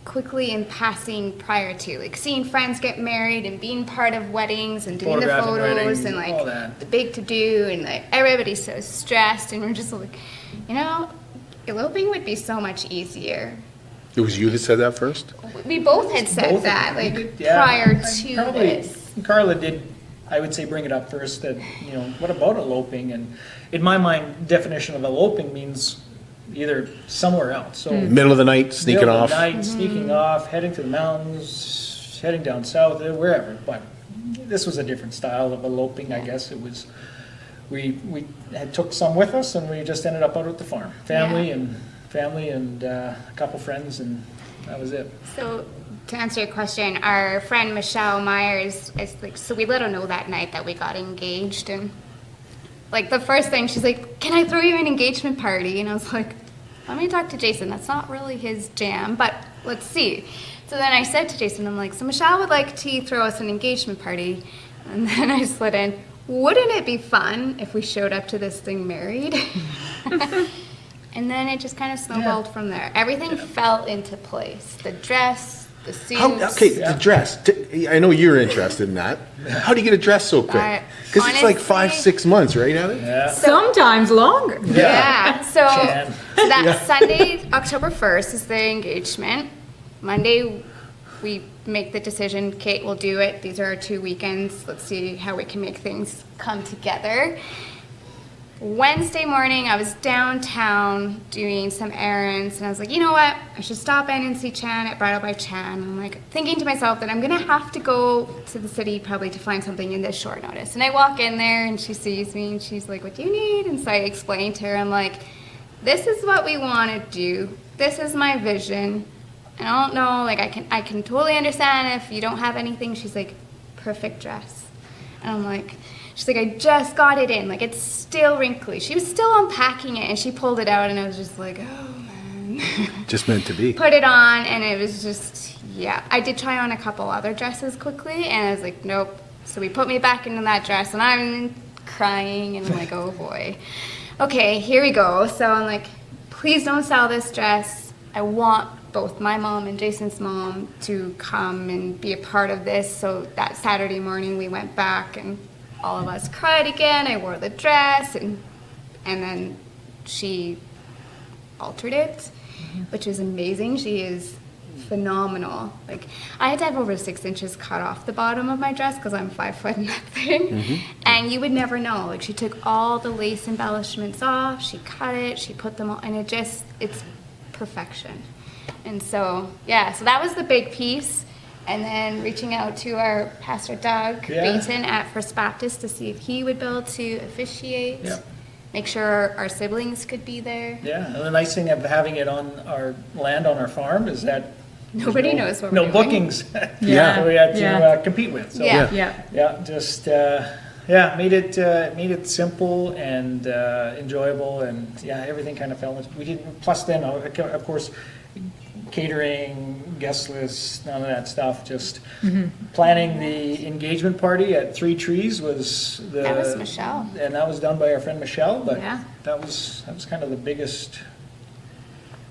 quickly in passing prior to, like seeing friends get married and being part of weddings and doing the Photographing photos weddings, and all like that. the big to do, and like everybody's so stressed, and we're just like, you know, eloping would be so much easier. It was you that said that first? We both had said Both that, of like them. Yeah. prior to Probably this. Karla did, I would say, bring it up first that, you know, what about eloping? And in my mind, definition of eloping means either somewhere else. So Middle of the night, sneaking middle off? of the night, sneaking off, heading to the mountains, heading down south, wherever. But this was a different style of eloping, I guess. It was, we had took some with us, and we just ended up out at the farm. Family and a couple friends, and that was it. So to answer your question, our friend Michelle Myers is like, so we let her know that night that we got engaged, and like the first thing she's like, "Can I throw you an engagement party?" And I was like, "Let me talk to Jason. That's not really his jam, but let's see." So then I said to Jason, I'm like, "So Michelle would like to throw us an engagement party," and then I slid in, "Wouldn't it be fun if we showed up to this thing married?" And then it just kind of snowballed from there. Everything fell into place. The dress, the suits. The dress. I know you're interested in that. How do you get a dress so quick? Because it's like Honestly- 5-6 months, right, Heather? Yeah. Sometimes longer. Yeah. So Jan. that Sunday, October 1st, is the engagement. Monday, we make the decision, Kate will do it. These are our 2 weekends. Let's see how we can make things come together. Wednesday morning, I was downtown doing some errands, and I was like, you know what? I should stop in and see Chan at Bridal by Chan. I'm like thinking to myself that I'm gonna have to go to the city probably to find something in this short notice. And I walk in there, and she sees me, and she's like, "What do you need?" And so I explained to her, I'm like, "This is what we want to do. This is my vision. And I don't know, like I can totally understand if you don't have anything." She's like, "Perfect dress." And I'm like. She's like, "I just got it in, like it's still wrinkly." She was still unpacking it, and she pulled it out, and I was just like, oh man. Just meant to be. Put it on, and it was just, yeah. I did try on a couple other dresses quickly, and I was like, nope. So we put me back into that dress, and I'm crying, and I'm like, oh boy. Okay, here we go. So I'm like, please don't sell this dress. I want both my mom and Jason's mom to come and be a part of this. So that Saturday morning, we went back, and all of us cried again. I wore the dress, and then she altered it, which was amazing. She is phenomenal. Like I had to have over 6 inches cut off the bottom of my dress because I'm 5 foot nothing, and you would never know. Like she took all the lace embellishments off, she cut it, she put them all, and it's perfection. And so yeah, so that was the big piece. And then reaching out to our pastor Doug Baton at First Baptist to see if he would be able to officiate, make sure our siblings could be there. Yeah, and the nice thing of having it on our land, on our farm, is that Nobody knows what no we're doing. bookings. Yeah. we had to compete with. So Yeah. made it simple and enjoyable, and everything kind of fell into. We didn't. Plus, then of course, catering, guest lists, none of that stuff. Just planning the engagement party at Three Trees was the. That was Michelle. And that was done by our friend Michelle. But Yeah. that was kind of the biggest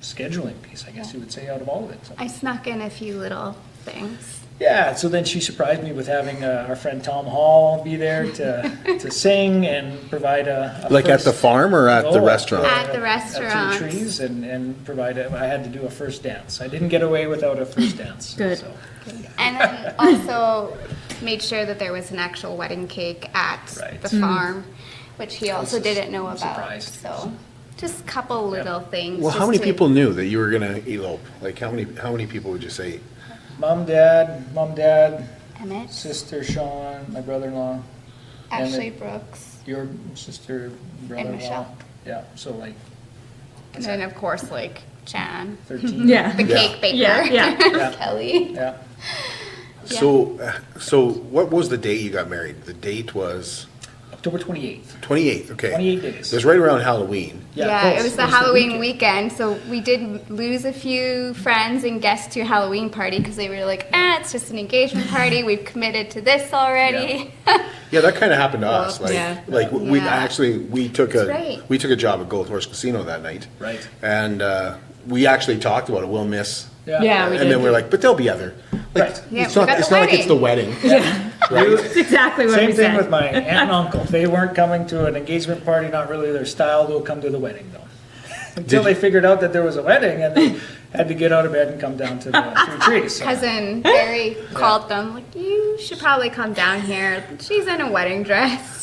scheduling piece, I guess you would say, out of all of it. So. I snuck in a few little things. Yeah, so then she surprised me with having our friend Tom Hall be there to sing and provide a Like at the first- farm or at the No, restaurant? At the At restaurant. Three Trees and provide I had to do a first dance. I didn't get away without a first dance. Good. So, And then also made sure that there was an actual wedding cake at Right. the farm, which he also didn't know about. surprised. So just a couple little things. Well, how just many to- people knew that you were gonna elope? Like, how many people would you say? mom, dad, Emmett, sister Sean, my brother-in-law, Ashley Emmett. Brooks, your sister, brother-in-law. Michelle. Yeah, so like and then of course like Chan, 13. Yeah. the cake baker, Yeah. Kelly. Yeah. So what was the date you got married? The date was October 28th. 28th, okay. 28 days. It was right around Halloween. Yeah, close. it was the Halloween weekend, so we did lose a few friends and guests to a Halloween party because they were like, it's just an engagement party. We've committed to this already. Yeah, that kind of happened to us. Like, yeah. we Yeah. actually, we took right. a job at Gold Horse Casino that night. Right. And we actually talked about it. We'll miss. Yeah, we And did. then we're like, but there'll be other. Like, Right. Yeah, it's we not, got it's the not like it's the wedding. Right? That's exactly what Same we thing said. with my aunt and uncle. They weren't coming to an engagement party, not really their style. They'll come to the wedding though. Until they figured out that there was a wedding and they had to get out of bed and come down to the Three Trees. So, Cousin Barry called them, like, you should probably come down here. She's in a wedding dress.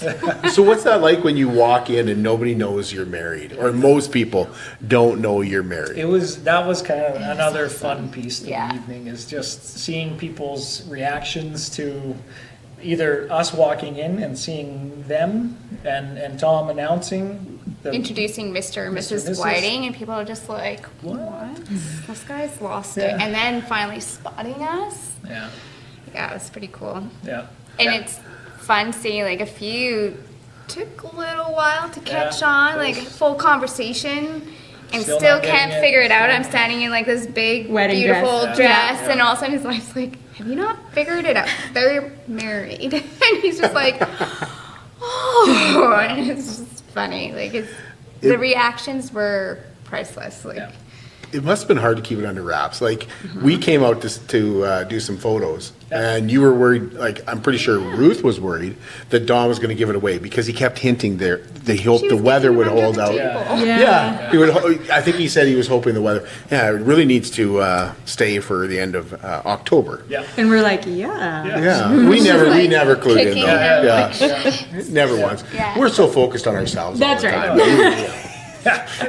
So what's that like when you walk in and nobody knows you're married? Or most people don't know you're married? that was kind of another fun piece of Yeah. the evening, is just seeing people's reactions to either us walking in and seeing them and Tom announcing the Introducing Mr. and Mr. Mrs. Mrs. Whiting, and people are just like, what? This guy's lost it. Yeah. And then finally spotting us. Yeah, Yeah, it was pretty cool. yeah. And it's fun seeing like a few took a little while to catch Yeah, on, it like was- full conversation, and Still still not getting can't it. figure it out. I'm standing in like this big, Wedding beautiful dress. dress, Yeah. and all of a sudden his wife's like, "Have you not figured it out? They're married," and he's just like, "Oh," and it's just funny. Like the reactions were priceless. Like. Yeah. It must have been hard to keep it under wraps. Like, we came out to do some photos, and you were worried, like, I'm pretty sure Ruth was worried that Don was going to give it away because he kept hinting there that he hoped She the was weather getting would under hold the out. table. Yeah, he would. I think he said he was hoping the weather. Yeah, it really needs to stay for the end of October. Yeah. And we're like, yeah. Yeah, we never clued in kicking though. him, Yeah, never once. Yeah. We're so focused on ourselves That's all the right. time.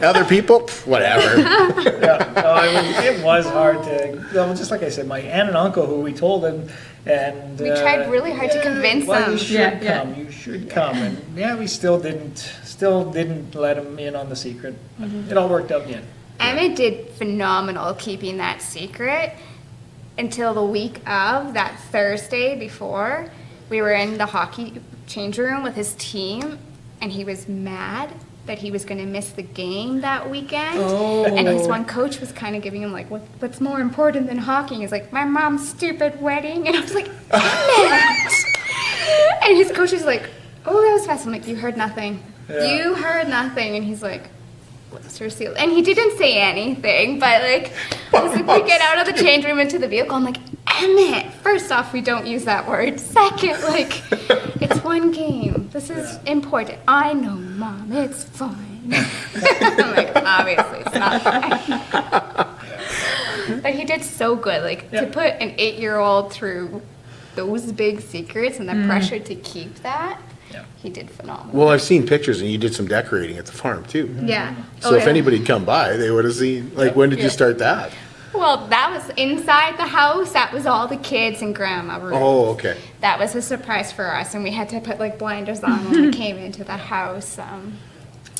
Other people, pff, whatever. Yeah, no, it was hard to, well, just like I said, my aunt and uncle who we told them, and We tried really hard to convince well, them. you should Yeah, come, you should come, and yeah, we still didn't let them in on the secret. It all worked out in the end. Emmett did phenomenal keeping that secret until the week of that Thursday before. We were in the hockey change room with his team, and he was mad that he was going to miss the game that weekend. And his one coach was kind of giving him like, what's more important than hockey? He's like, my mom's stupid wedding. And I was like, Emmett! And his coach was like, oh, that was fast. I'm like, you heard nothing. Yeah. You heard nothing. And he's like, what's her seal? And he didn't say anything, but like, as we get out of the change room into the vehicle, I'm like, Emmett, first off, we don't use that word. Second, like, it's one game. This is important. I know, Mom, it's fine. I'm like, obviously, it's not fine. But he did so good. Like, to put an 8-year-old through those big secrets and the pressure to keep that, he did phenomenal. Well, I've seen pictures, and you did some decorating at the farm too. Yeah. So if anybody'd come by, they would have seen. Like, when did you start that? Well, that was inside the house. That was all the kids and Grandma Ruth. Oh, okay. That was a surprise for us, and we had to put like blinders on when we came into the house.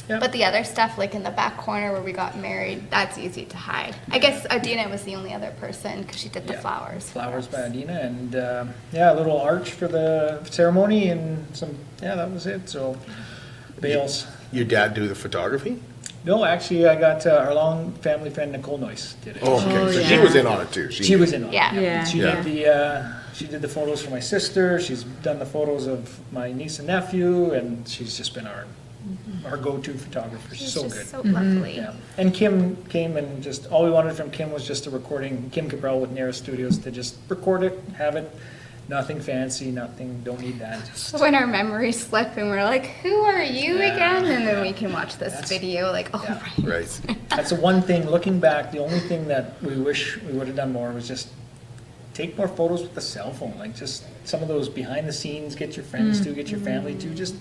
But the other stuff, like in the back corner where we got married, that's easy to hide. I guess Adina was the only other person because she did the flowers. Flowers by Adina, and a little arch for the ceremony, and some, that was it. So, bales. Your dad do the photography? No, actually, I got our long family friend Nicole Noyce did it. Oh, okay. Oh, So yeah. she was in on it too. She was in on it. Yeah. Yeah. She Yeah. did the photos for my sister. She's done the photos of my niece and nephew, and she's just been our go-to photographer. She's She's so just good. so lovely. Yeah. And Kim came and just all we wanted from Kim was just a recording. Kim Cabral with Nara Studios to just record it, have it. Nothing fancy, nothing. Don't need that. Just, So when our memories slip and we're like, who are you Yeah. again? And then we can watch this That's- video like, oh, yeah. right. Right. that's the one thing. Looking back, the only thing that we wish we would have done more was just take more photos with the cell phone. Like just some of those behind the scenes. Get your friends to, get your family to. Just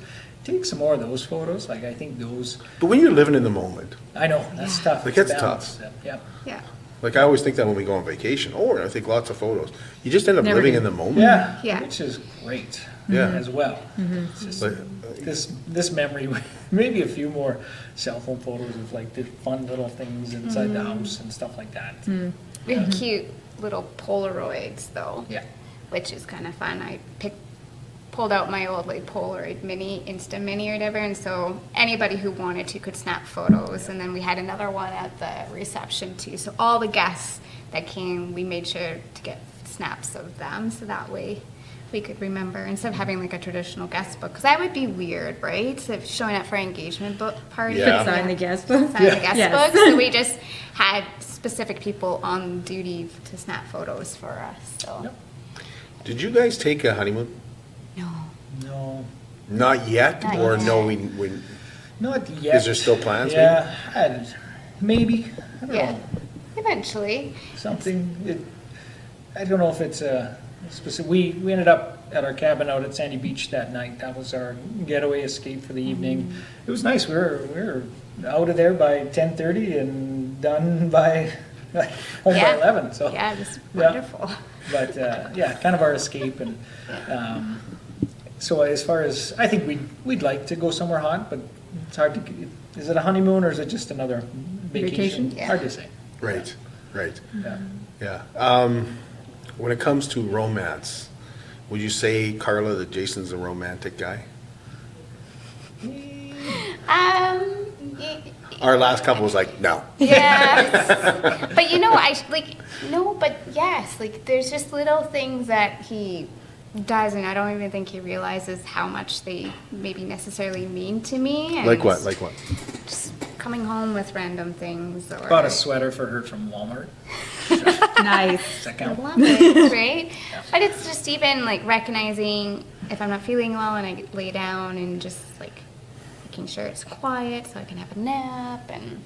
take some more of those photos. Like I think those. But when you're living in the moment, I know that's tough. Like, It's it's balance. tough. Yeah. Yeah. like I always think that when we go on vacation, I take lots of photos. You just end up Never living do. in the moment. Yeah. Yeah. Which is great. Yeah. As well. It's just Like, this memory, maybe a few more cell phone photos of like the fun little things inside the house and stuff like that. We have cute little Polaroids though. Yeah. Which is kind of fun. I pulled out my old like Polaroid mini, Insta Mini or whatever, and so anybody who wanted to could snap photos. And then we had another one at the reception too. So all the guests that came, we made sure to get snaps of them, so that way we could remember instead of having like a traditional guest book, because that would be weird, right? So if showing up for an engagement book party, Yeah. Sign the guest book. sign the guest Yes. book. So we just had specific people on duty to snap photos for us. So Yep. did you guys take a honeymoon? no. No. Not yet, Not or yet. no? Not yet. Is there still plans? Yeah. Maybe. I don't Yeah. know. Eventually. Something. I don't know if it's a specific. We ended up at our cabin out at Sandy Beach that night. That was our getaway escape for the evening. It was nice. We were out of there by 10:30 and done by home by 11. So Yeah, it was Yeah. wonderful. but yeah, kind of our escape. And so as far as I think we'd like to go somewhere hot, but it's hard to. Is it a honeymoon or is it just another vacation? Vacation? Yeah. Hard to say. Right, right. Yeah. Yeah. When it comes to romance, would you say, Karla, that Jason's a romantic guy? Our last couple was like, no. Yes. But you know, but yes, like there's just little things that he does, and I don't even think he realizes how much they maybe necessarily mean to me. And Like what? Like what? Just coming home with random things, or Bought a sweater for her from Walmart. Nice. Does that I count? love it, right? But it's just even like recognizing if I'm not feeling well and I lay down and just like making sure it's quiet so I can have a nap, and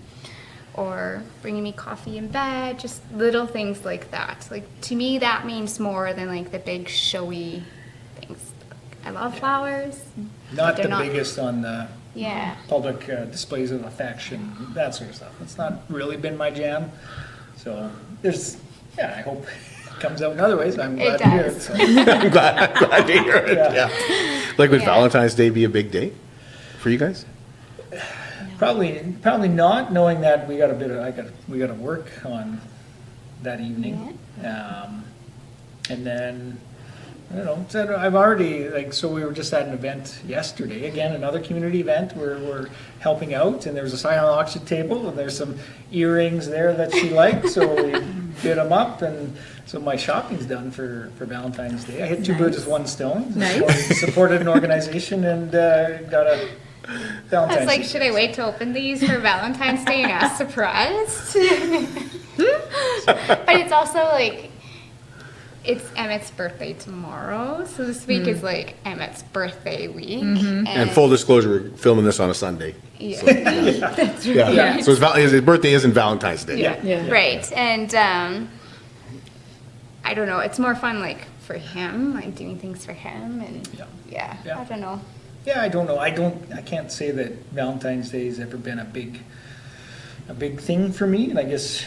or bringing me coffee in bed, just little things like that. Like to me that means more than like the big showy things. I love flowers. Not They're the not- biggest on the Yeah. public displays of affection, that sort of stuff. It's not really been my jam. So I hope it comes out in other ways. I'm glad It to hear it. does. So. I'm glad to hear it. Yeah. Yeah. Like, would Yeah. Valentine's Day be a big day for you guys? Probably not, knowing that we got to work on that evening. And then I don't know. So I've already so we were just at an event yesterday. Again, another community event where we're helping out, and there's a silent auction table, and there's some earrings there that she liked, so we bid them up, and so my shopping's done for Valentine's Day. I hit two birds with one stone. Nice. Supported an organization and got a I Valentine's. was like, should I wait to open these for Valentine's Day and ask surprised? But it's also like, it's Emmett's birthday tomorrow, so this week is like Emmett's birthday week. And full disclosure, we're filming this on a Sunday. Yeah. That's right. Yeah. So his birthday isn't Valentine's Day. Yeah. Right, and I don't know, it's more fun like for him, like doing things for him, and Yeah. I don't know. Yeah, I don't know. I can't say that Valentine's Day has ever been a big thing for me, and I guess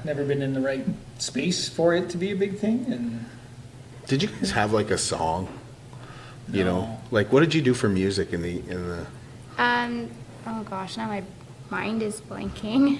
never been in the right space for it to be a big thing. And Did you guys have like a song? You know, like what did you do for music in the? Oh gosh, now my mind is blanking.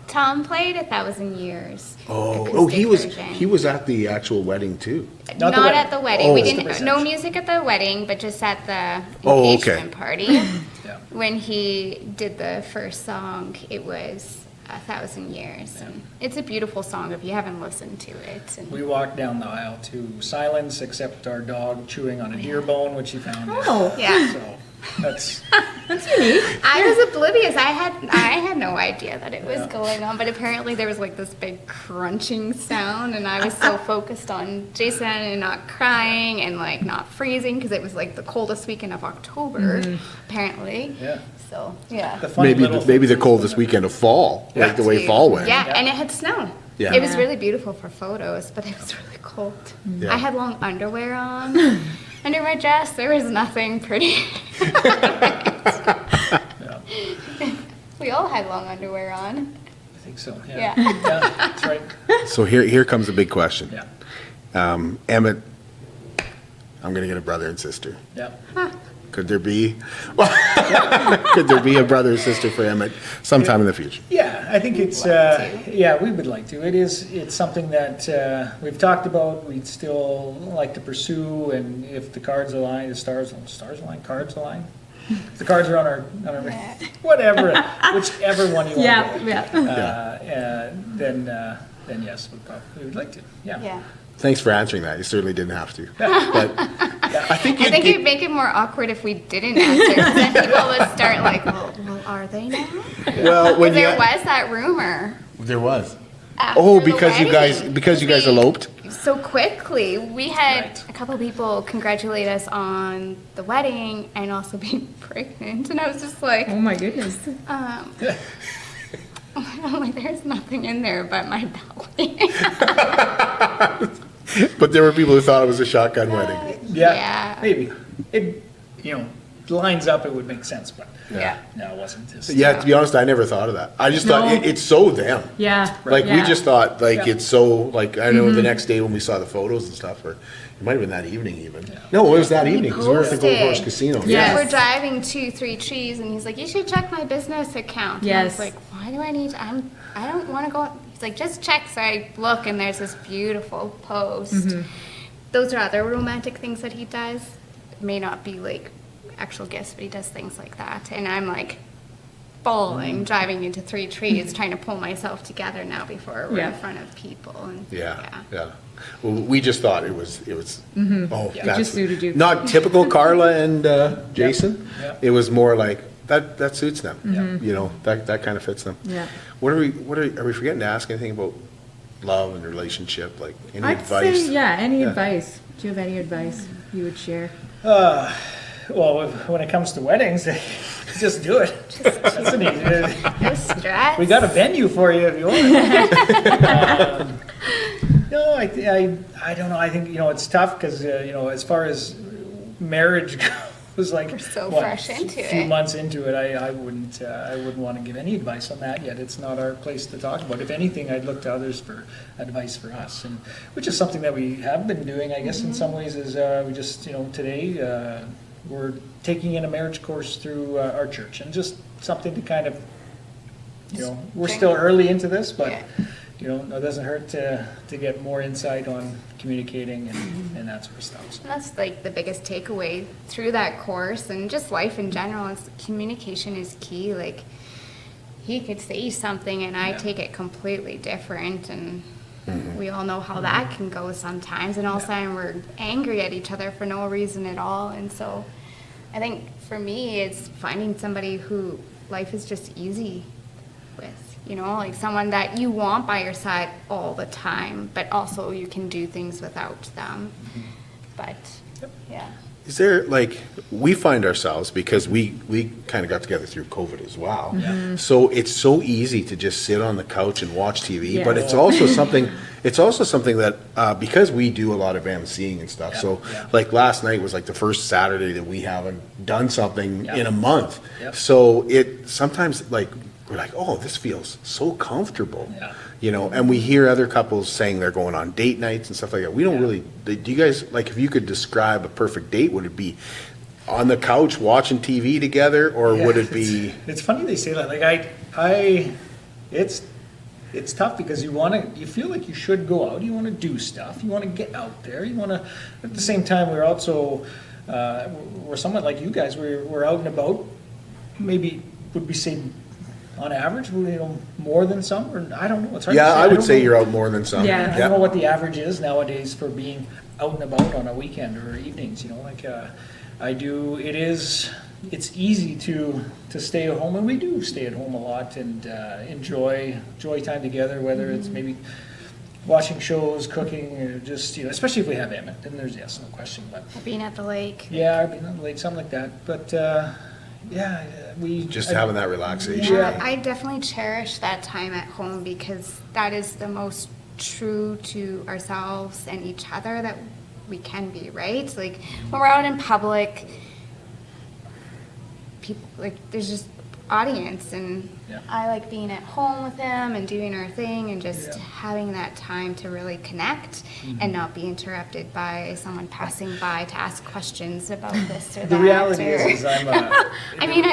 Tom played 1,000 Years. He acoustic version. was at the actual wedding too. Not the Not at the wedding. Oh. We Just the didn't, no reception. music at the wedding, but just at the Oh, okay. engagement party. Yeah. when he did the first song, it was 1,000 Years. And it's a beautiful song if you haven't listened to it. And We walked down the aisle to silence, except our dog chewing on a deer bone, which he found. Oh. yeah. So that's That's unique. I was oblivious. I had no idea that it was going on, but apparently there was like this big crunching sound, and I was so focused on Jason and not crying and like not freezing because it was like the coldest weekend of October, apparently. yeah. So yeah. The funny little Maybe the things coldest weekend of fall, like the way fall went. Yeah, and it had snow. Yeah. It was really beautiful for photos, but it was really cold. Yeah. I had long underwear on. Under my dress, there was nothing pretty. We all had long underwear on. I think so. Yeah. Yeah, that's right. So here comes the big question. Yeah. Emmett, I'm going to get a brother and sister. Yeah. Could there be a brother or sister for Emmett sometime in the future? Yeah, I think it's, yeah, we would like to. It's something that we've talked about, we'd still like to pursue, and if the cards align, the stars align, cards align? If the cards are on our whatever, whichever one you want Yeah, to yeah. then yes, we would like to, yeah. Yeah. Thanks for answering that. You certainly didn't have to. But I think it'd make it more awkward if we didn't answer, because then people would start like, well, are they now? well, when There you, was that rumor. there was. after Oh, the because you guys wedding. eloped. So quickly. We had a couple people congratulate us on the wedding and also being pregnant, and I was just like, Oh my goodness. I'm like, there's nothing in there but my belly. But there were people who thought it was a shotgun wedding. Yeah, maybe. It, lines up, it would make sense, but Yeah. no, it wasn't. Just, Yeah, to be honest, I never thought of that. I just thought it's so them. Yeah. Like we yeah. just thought like Yeah. it's so like I know the next day when we saw the photos and stuff, or it might have been that evening even. No, it was that evening because we were at the Gold posted. Horse Casino. Yes. We're driving 2-3 trees, and he's like, you should check my business account. And I was Yes. like, why do I need, I don't want to go. He's like, just check. So I look, and there's this beautiful post. Those are other romantic things that he does. It may not be like actual gifts, but he does things like that. And I'm like bawling, driving into 3 trees, trying to pull myself together now before we're in front of people. And Yeah. Well, we just thought it was. Oh, It that's just suited you. not typical Karla and Jason. Yep. It was more like that suits them. You know, that kind of fits them. Yeah. Are we forgetting to ask anything about love and relationship? Like any I'd advice? say, any advice. Do you have any advice you would share? Well, when it comes to weddings, just do it. That's an easy. no stress. We got a venue for you if you want. No, I don't know. I think it's tough because as far as marriage goes, like We're so what, fresh into a few it. months into it, I wouldn't want to give any advice on that yet. It's not our place to talk about. If anything, I'd look to others for advice for us, and which is something that we have been doing, I guess, in some ways. Is we just today. We're taking in a marriage course through our church, and just something to kind of, we're still early into this, but it doesn't hurt to get more insight on communicating and that sort of stuff. So. And that's like the biggest takeaway through that course, and just life in general, is communication is key. Like, he could say something and I take it completely different, and we all know how that can go sometimes, and all of a sudden we're angry at each other for no reason at all. And so I think for me, it's finding somebody who life is just easy with, like someone that you want by your side all the time, but also you can do things without them. But yeah. Is there we find ourselves, because we kind of got together through COVID as well. So it's so easy to just sit on the couch and watch TV, but it's also something. It's also something that because we do a lot of emceeing and stuff. So like last night was like the first Saturday that we haven't done something in a month. So it sometimes we're like, oh, this feels so comfortable. And we hear other couples saying they're going on date nights and stuff like that. We don't really, do you guys, if you could describe a perfect date, would it be on the couch watching TV together, or would it be? It's funny they say that. It's tough because you feel like you should go out, you want to do stuff, you want to get out there, you want to, at the same time, we're also, we're somewhat like you guys, we're out and about maybe, would we say on average, more than some, or I don't know, it's hard to say. Yeah, I would don't say know. you're out more than some. Yeah. I don't know what the average is nowadays for being out and about on a weekend or evenings, like, it's easy to stay at home, and we do stay at home a lot and enjoy time together, whether it's maybe watching shows, cooking, or just, especially if we have Emmett, then there's, yes, no question, but. Being at the lake. Yeah, being on the lake, something like that, but, yeah, we. Just having that relaxation. Yeah, I definitely cherish that time at home because that is the most true to ourselves and each other that we can be, right? Like when we're out in public, people, like, there's just audience, and Yeah. I like being at home with them and doing our thing and just Yeah. having that time to really connect and not be interrupted by someone passing by to ask questions about this or that. The reality or- is I'm I mean,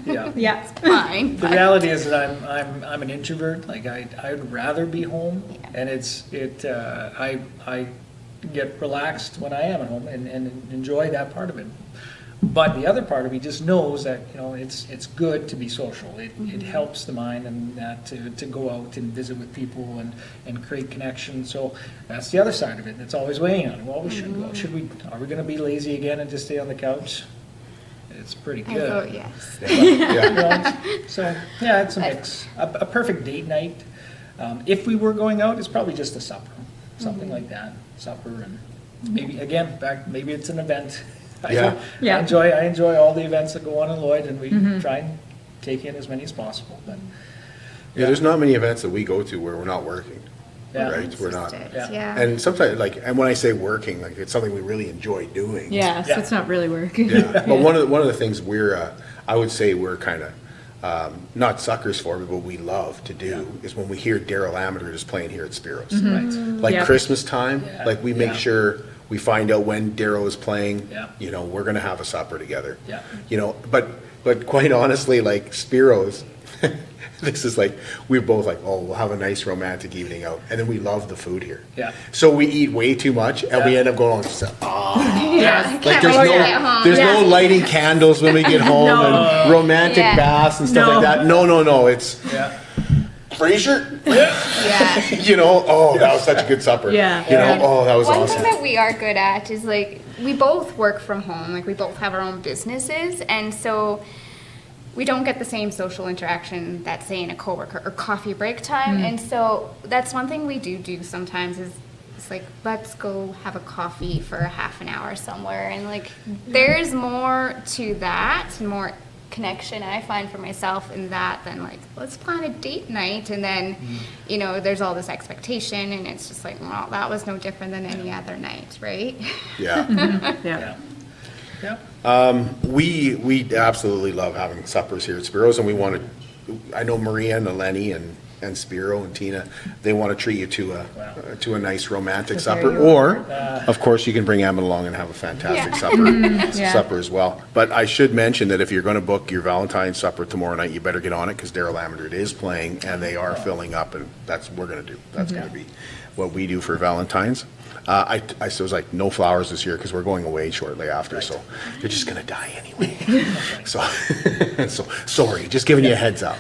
yeah. Yeah. it's fine. The but- reality is that I'm an introvert. Like I'd rather be home, and I get relaxed when I am at home and enjoy that part of it. But the other part of me just knows that it's good to be social. It helps the mind and that to go out and visit with people and create connections. So that's the other side of it. It's always weighing on. Well, we should go. Are we going to be lazy again and just stay on the couch? It's pretty I good. vote yes. So yeah, it's a mix. A perfect date night. If we were going out, it's probably just a supper, something like that. Supper and maybe maybe it's an event. Yeah. I enjoy all the events that go on in Lloyd, and we try and take in as many as possible. But Yeah, there's not many events that we go to where we're not working. Yeah. Right? We're not. Yeah. And sometimes, and when I say working, like, it's something we really enjoy doing. Yeah, so Yeah. it's not really work. Yeah. But one of the things I would say we're kind of not suckers for, but what we love to do is when we hear Daryl Amateur is playing here at Spiro's. right. Like Yeah. Christmas time, Yeah. like we make Yeah. sure we find out when Daryl is playing. Yeah. We're gonna have a supper together. Yeah. But quite honestly, like Spiro's, this is like, we're both like, oh, we'll have a nice romantic evening out, and then we love the food here. Yeah. So we eat way too much, and we end up going, Yeah. like Can't there's wait to no get home. there's no lighting candles when we get home and romantic Yeah. baths and stuff like that. No, it's Yeah. Frasier. Yeah. That was such a good supper. Yeah. That was One awesome. thing that we are good at is, like, we both work from home. Like, we both have our own businesses, and so we don't get the same social interaction that, say, in a coworker or coffee break time. And so that's one thing we do sometimes is it's like, let's go have a coffee for a half an hour somewhere. And, like, there's more to that, more connection I find for myself in that than, like, let's plan a date night, and then there's all this expectation, and it's just like, well, that was no different than any other night, right? Yeah. Yeah. Yeah. We absolutely love having suppers here at Spiro's, and we want to. I know Maria and Eleni and Spiro and Tina, they want to treat you to a nice romantic supper, or of course you can bring Emmett along and have a fantastic supper as well. But I should mention that if you're going to book your Valentine's supper tomorrow night, you better get on it, because Daryl Amateur is playing, and they are filling up, and that's what we're going to do. That's going to be what we do for Valentine's. I was like, no flowers this year because we're going away shortly after, so you're just gonna die anyway. so sorry, just giving you a heads up.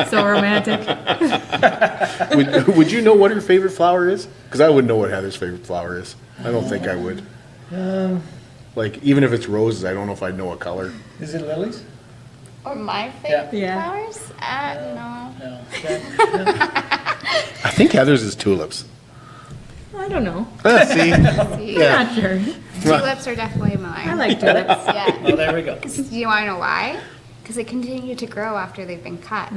So romantic. Would you know what her favorite flower is? Because I wouldn't know what Heather's favorite flower is. I don't think I would. Like, even if it's roses, I don't know if I'd know what color. Is it lilies? Or my favorite Yeah. flowers? No. No. Okay. I think Heather's is tulips. I don't know. See? See, Yeah. Not sure. tulips are definitely mine. I like tulips. Yeah. Well, there we go. Do you want to know why? Because they continue to grow after they've been cut.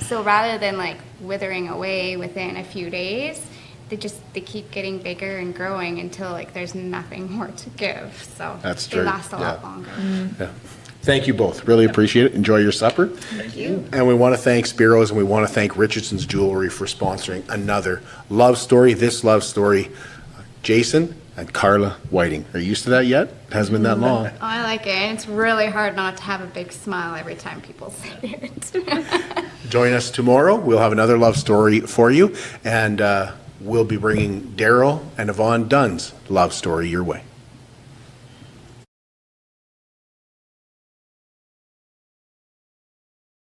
So rather than, like, withering away within a few days, they keep getting bigger and growing until, like, there's nothing more to give. So That's they true. last a lot Yeah. longer. Yeah. Thank you both. Really appreciate it. Enjoy your supper. Thank you. And we want to thank Spiro's, and we want to thank Richardsons Jewellery for sponsoring another love story. This love story, Jason and Karla Whiting. Are you used to that yet? It hasn't been that long. Oh, I like it. And it's really hard not to have a big smile every time people say it. Join us tomorrow. We'll have another love story for you, and we'll be bringing Daryl and Yvonne Dunn's love story your way.